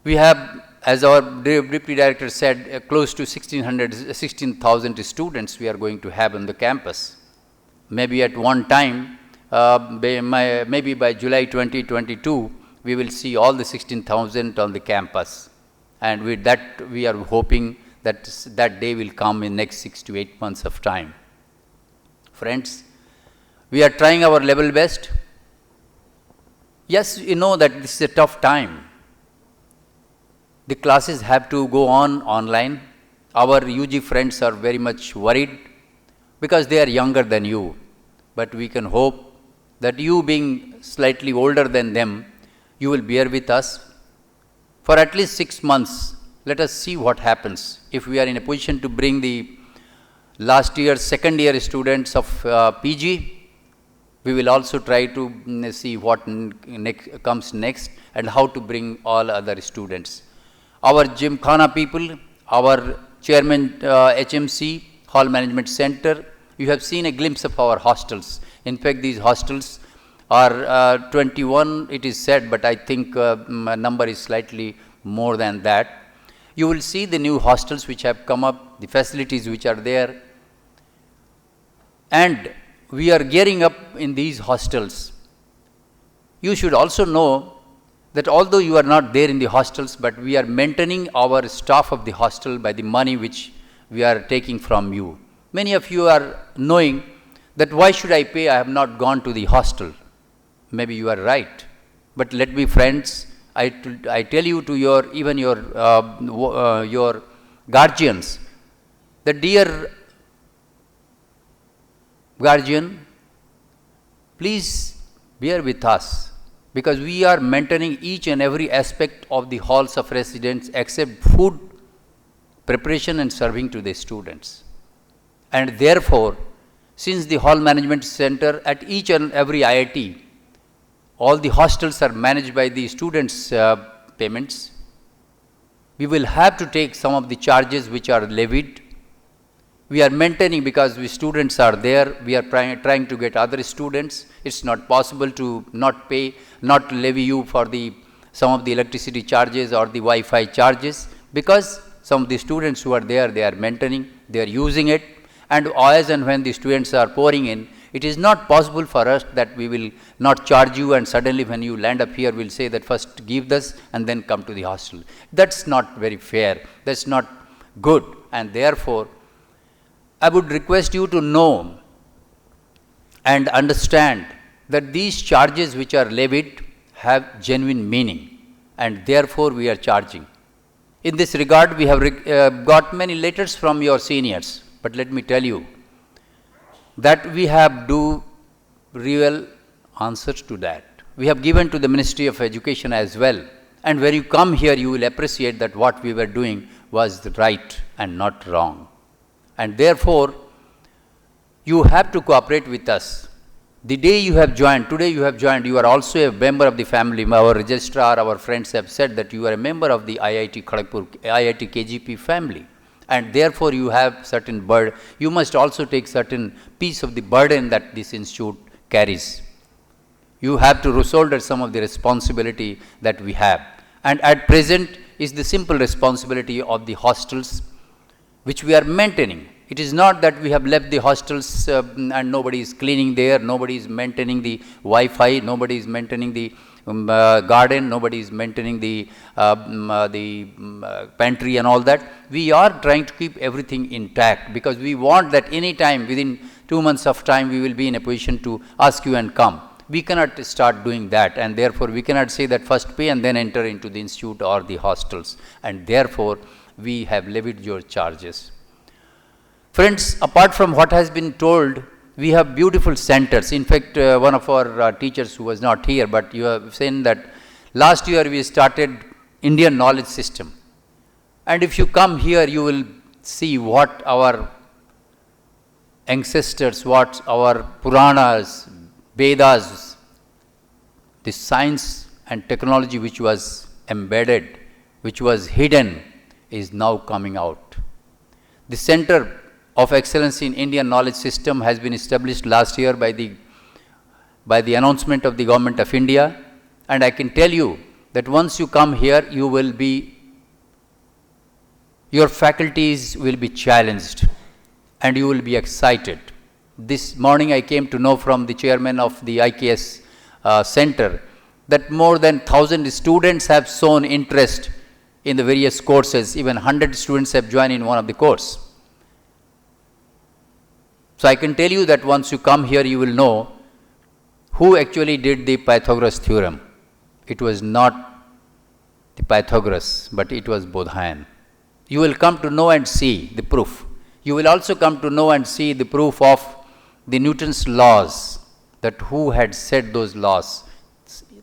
[SPEAKER 11] We have, as our Deputy Director said, close to 16,000 students we are going to have on the campus. Maybe at one time, maybe by July 2022, we will see all the 16,000 on the campus. And with that, we are hoping that that day will come in next 6 to 8 months of time. Friends, we are trying our level best. Yes, you know that this is a tough time. The classes have to go on online. Our UG friends are very much worried because they are younger than you. But we can hope that you, being slightly older than them, you will bear with us for at least 6 months. Let us see what happens. If we are in a position to bring the last year, second year students of PG, we will also try to see what comes next and how to bring all other students. Our Gymkhana people, our chairman HMC, Hall Management Center, you have seen a glimpse of our hostels. In fact, these hostels are 21, it is said, but I think number is slightly more than that. You will see the new hostels which have come up, the facilities which are there. And we are gearing up in these hostels. You should also know that although you are not there in the hostels, but we are maintaining our staff of the hostel by the money which we are taking from you. Many of you are knowing that why should I pay? I have not gone to the hostel. Maybe you are right. But let me, friends, I tell you to your, even your guardians, the dear guardian, please bear with us, because we are maintaining each and every aspect of the halls of residence except food preparation and serving to the students. And therefore, since the Hall Management Center at each and every IIT, all the hostels are managed by the students' payments, we will have to take some of the charges which are levied. We are maintaining because we students are there, we are trying to get other students. It's not possible to not pay, not levy you for some of the electricity charges or the Wi-Fi charges, because some of the students who are there, they are maintaining, they are using it. And as and when the students are pouring in, it is not possible for us that we will not charge you and suddenly when you land up here, we'll say that first give this and then come to the hostel. That's not very fair. That's not good. And therefore, I would request you to know and understand that these charges which are levied have genuine meaning, and therefore we are charging. In this regard, we have got many letters from your seniors, but let me tell you that we have real answers to that. We have given to the Ministry of Education as well, and when you come here, you will appreciate that what we were doing was the right and not wrong. And therefore, you have to cooperate with us. The day you have joined, today you have joined, you are also a member of the family. Our registrar, our friends have said that you are a member of the IIT Kharagpur, IIT KGP family. And therefore, you have certain burden. You must also take certain piece of the burden that this institute carries. You have to shoulder some of the responsibility that we have. And at present is the simple responsibility of the hostels, which we are maintaining. It is not that we have left the hostels and nobody is cleaning there, nobody is maintaining the Wi-Fi, nobody is maintaining the garden, nobody is maintaining the pantry and all that. We are trying to keep everything intact because we want that any time, within 2 months of time, we will be in a position to ask you and come. We cannot start doing that, and therefore we cannot say that first pay and then enter into the institute or the hostels, and therefore we have levied your charges. Friends, apart from what has been told, we have beautiful centers. In fact, one of our teachers who was not here, but you have seen that last year we started Indian knowledge system. And if you come here, you will see what our ancestors, what our Puranas, Vedas, the science and technology which was embedded, which was hidden, is now coming out. The Center of Excellence in Indian Knowledge System has been established last year by the announcement of the Government of India, and I can tell you that once you come here, your faculties will be challenged and you will be excited. This morning I came to know from the chairman of the IKS Center that more than 1,000 students have shown interest in the various courses. Even 100 students have joined in one of the courses. So I can tell you that once you come here, you will know who actually did the Pythagoras theorem. It was not the Pythagoras, but it was Bodhayan. You will come to know and see the proof. You will also come to know and see the proof of the Newton's laws, that who had set those laws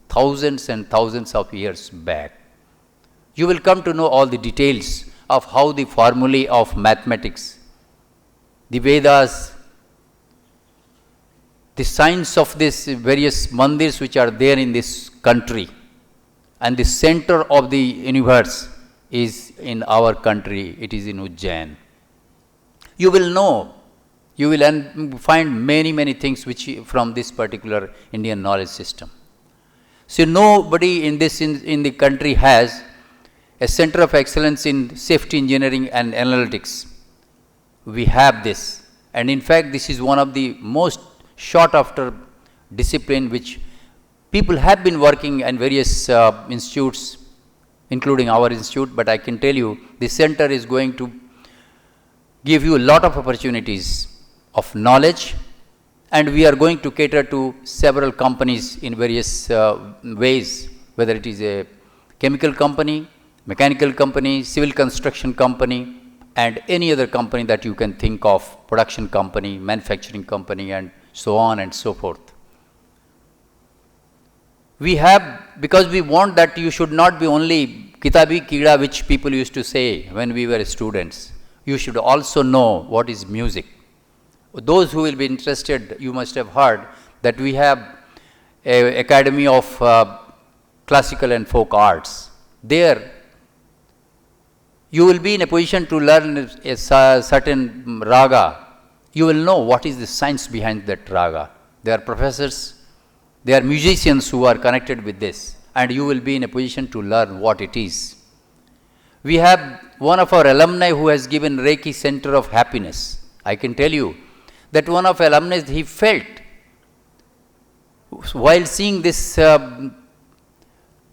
[SPEAKER 11] thousands and thousands of years back. You will come to know all the details of how the formulae of mathematics, the Vedas, the science of these various mandirs which are there in this country, and the center of the universe is in our country, it is in Ujjain. You will know, you will find many things which from this particular Indian knowledge system. So nobody in the country has a center of excellence in safety engineering and analytics. We have this, and in fact this is one of the most sought after discipline which people have been working in various institutes, including our institute, but I can tell you the center is going to give you a lot of opportunities of knowledge, and we are going to cater to several companies in various ways, whether it is a chemical company, mechanical company, civil construction company, and any other company that you can think of, production company, manufacturing company, and so on and so forth. We have, because we want that you should not be only kitabi kida, which people used to say when we were students. You should also know what is music. Those who will be interested, you must have heard that we have an Academy of Classical and Folk Arts. There, you will be in a position to learn a certain raga. You will know what is the science behind that raga. There are professors, there are musicians who are connected with this, and you will be in a position to learn what it is. We have one of our alumni who has given Reiki Center of Happiness. I can tell you that one of our alumni, he felt while seeing this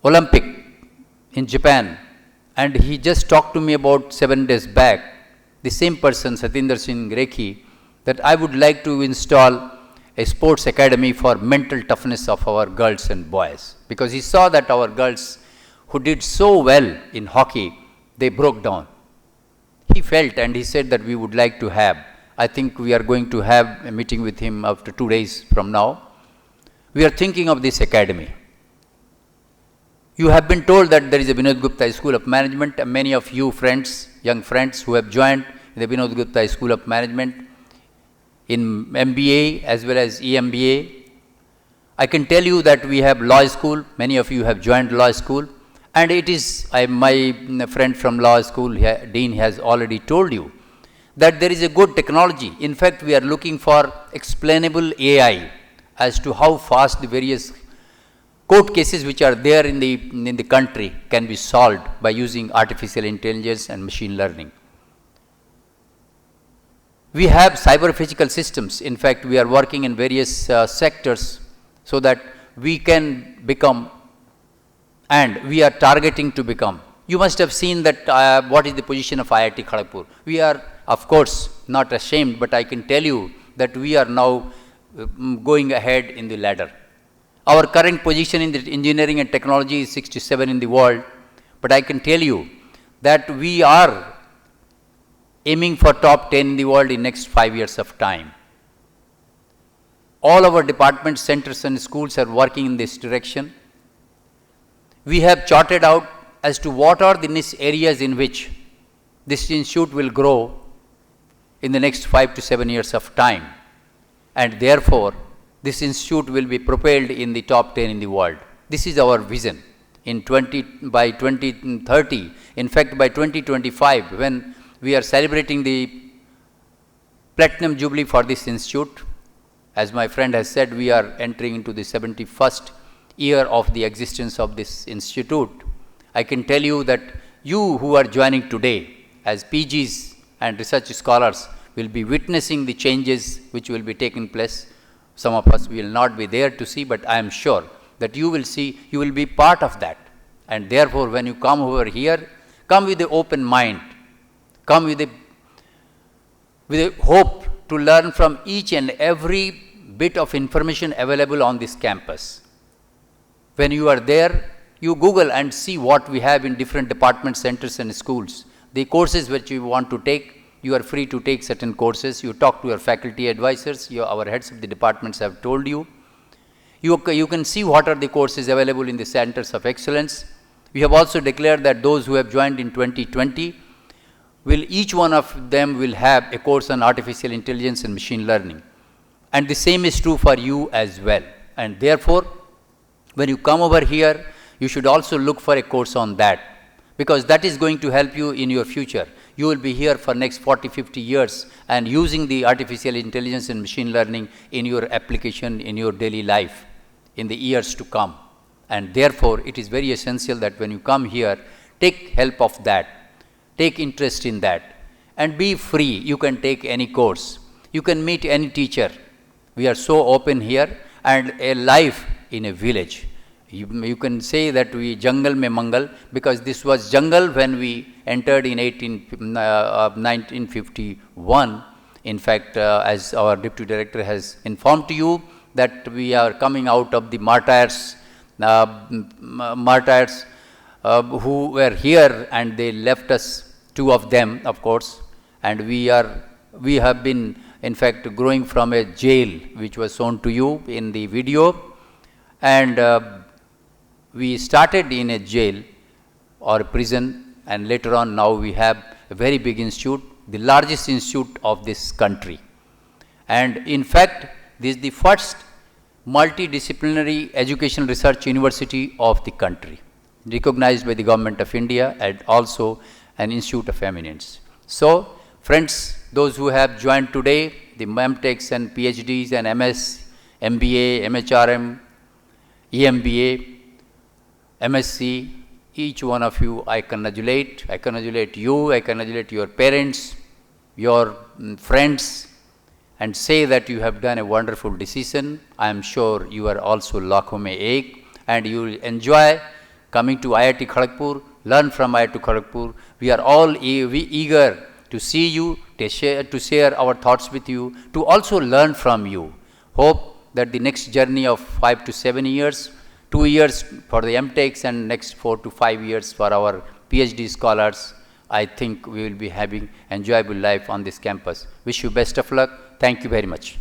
[SPEAKER 11] Olympic in Japan, and he just talked to me about 7 days back, the same person, Satinder Singh Reiki, that I would like to install a sports academy for mental toughness of our girls and boys, because he saw that our girls who did so well in hockey, they broke down. He felt and he said that we would like to have, I think we are going to have a meeting with him after 2 days from now. We are thinking of this academy. You have been told that there is a Vinod Gupta School of Management, and many of you friends, young friends who have joined the Vinod Gupta School of Management in MBA as well as EMBA. I can tell you that we have law school, many of you have joined law school, and it is, my friend from law school, Dean, has already told you that there is a good technology. In fact, we are looking for explainable AI as to how fast the various court cases which are there in the country can be solved by using artificial intelligence and machine learning. We have cyber physical systems. In fact, we are working in various sectors so that we can become, and we are targeting to become. You must have seen that what is the position of IIT Kharagpur. We are, of course, not ashamed, but I can tell you that we are now going ahead in the ladder. Our current position in the engineering and technology is 67 in the world, but I can tell you that we are aiming for top 10 in the world in next 5 years of time. All our departments, centers and schools are working in this direction. We have charted out as to what are the niche areas in which this institute will grow in the next 5 to 7 years of time. And therefore, this institute will be propelled in the top 10 in the world. This is our vision. By 2030, in fact by 2025, when we are celebrating the Platinum Jubilee for this institute, as my friend has said, we are entering into the 71st year of the existence of this institute. I can tell you that you who are joining today as PGs and research scholars will be witnessing the changes which will be taking place. Some of us will not be there to see, but I am sure that you will see, you will be part of that. And therefore, when you come over here, come with an open mind, come with a hope to learn from each and every bit of information available on this campus. When you are there, you Google and see what we have in different department centers and schools. The courses which you want to take, you are free to take certain courses. You talk to your faculty advisors, our heads of the departments have told you. You can see what are the courses available in the centers of excellence. We have also declared that those who have joined in 2020, each one of them will have a course on artificial intelligence and machine learning. And the same is true for you as well. And therefore, when you come over here, you should also look for a course on that, because that is going to help you in your future. You will be here for next 40, 50 years and using the artificial intelligence and machine learning in your application, in your daily life, in the years to come. And therefore, it is very essential that when you come here, take help of that, take interest in that, and be free. You can take any course. You can meet any teacher. We are so open here, and a life in a village. You can say that we jungle mein mangal, because this was jungle when we entered in 1951. In fact, as our deputy director has informed to you, that we are coming out of the martyrs who were here, and they left us, 2 of them, of course, and we have been, in fact, growing from a jail, which was shown to you in the video, and we started in a jail or a prison, and later on now we have a very big institute, the largest institute of this country. And in fact, this is the first multidisciplinary education research university of the country, recognized by the Government of India, and also an institute of eminence. So, friends, those who have joined today, the MTechs and PhDs and MS, MBA, MHRM, EMBA, MSc, each one of you I congratulate. I congratulate you, I congratulate your parents, your friends, and say that you have done a wonderful decision. I am sure you are also lakhon mein ek, and you will enjoy coming to IIT Kharagpur, learn from IIT Kharagpur. We are all eager to see you, to share our thoughts with you, to also learn from you. Hope that the next journey of 5 to 7 years, 2 years for the MTechs and next 4 to 5 years for our PhD scholars, I think we will be having enjoyable life on this campus. Wish you best of luck. Thank you very much.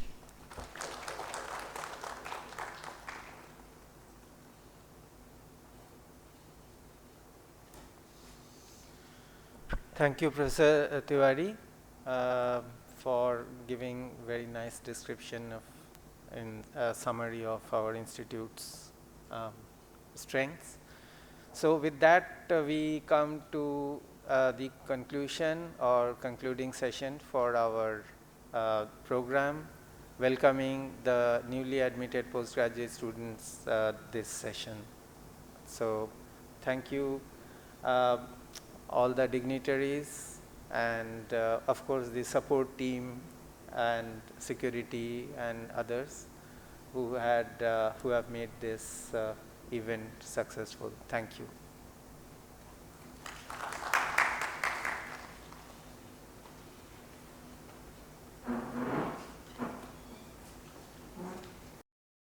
[SPEAKER 1] Thank you, Professor Tiwari, for giving very nice description of summary of our institute's strengths. So with that, we come to the conclusion or concluding session for our program, welcoming the newly admitted postgraduate students this session. So thank you all the dignitaries, and of course the support team and security and others who have made this event successful. Thank you.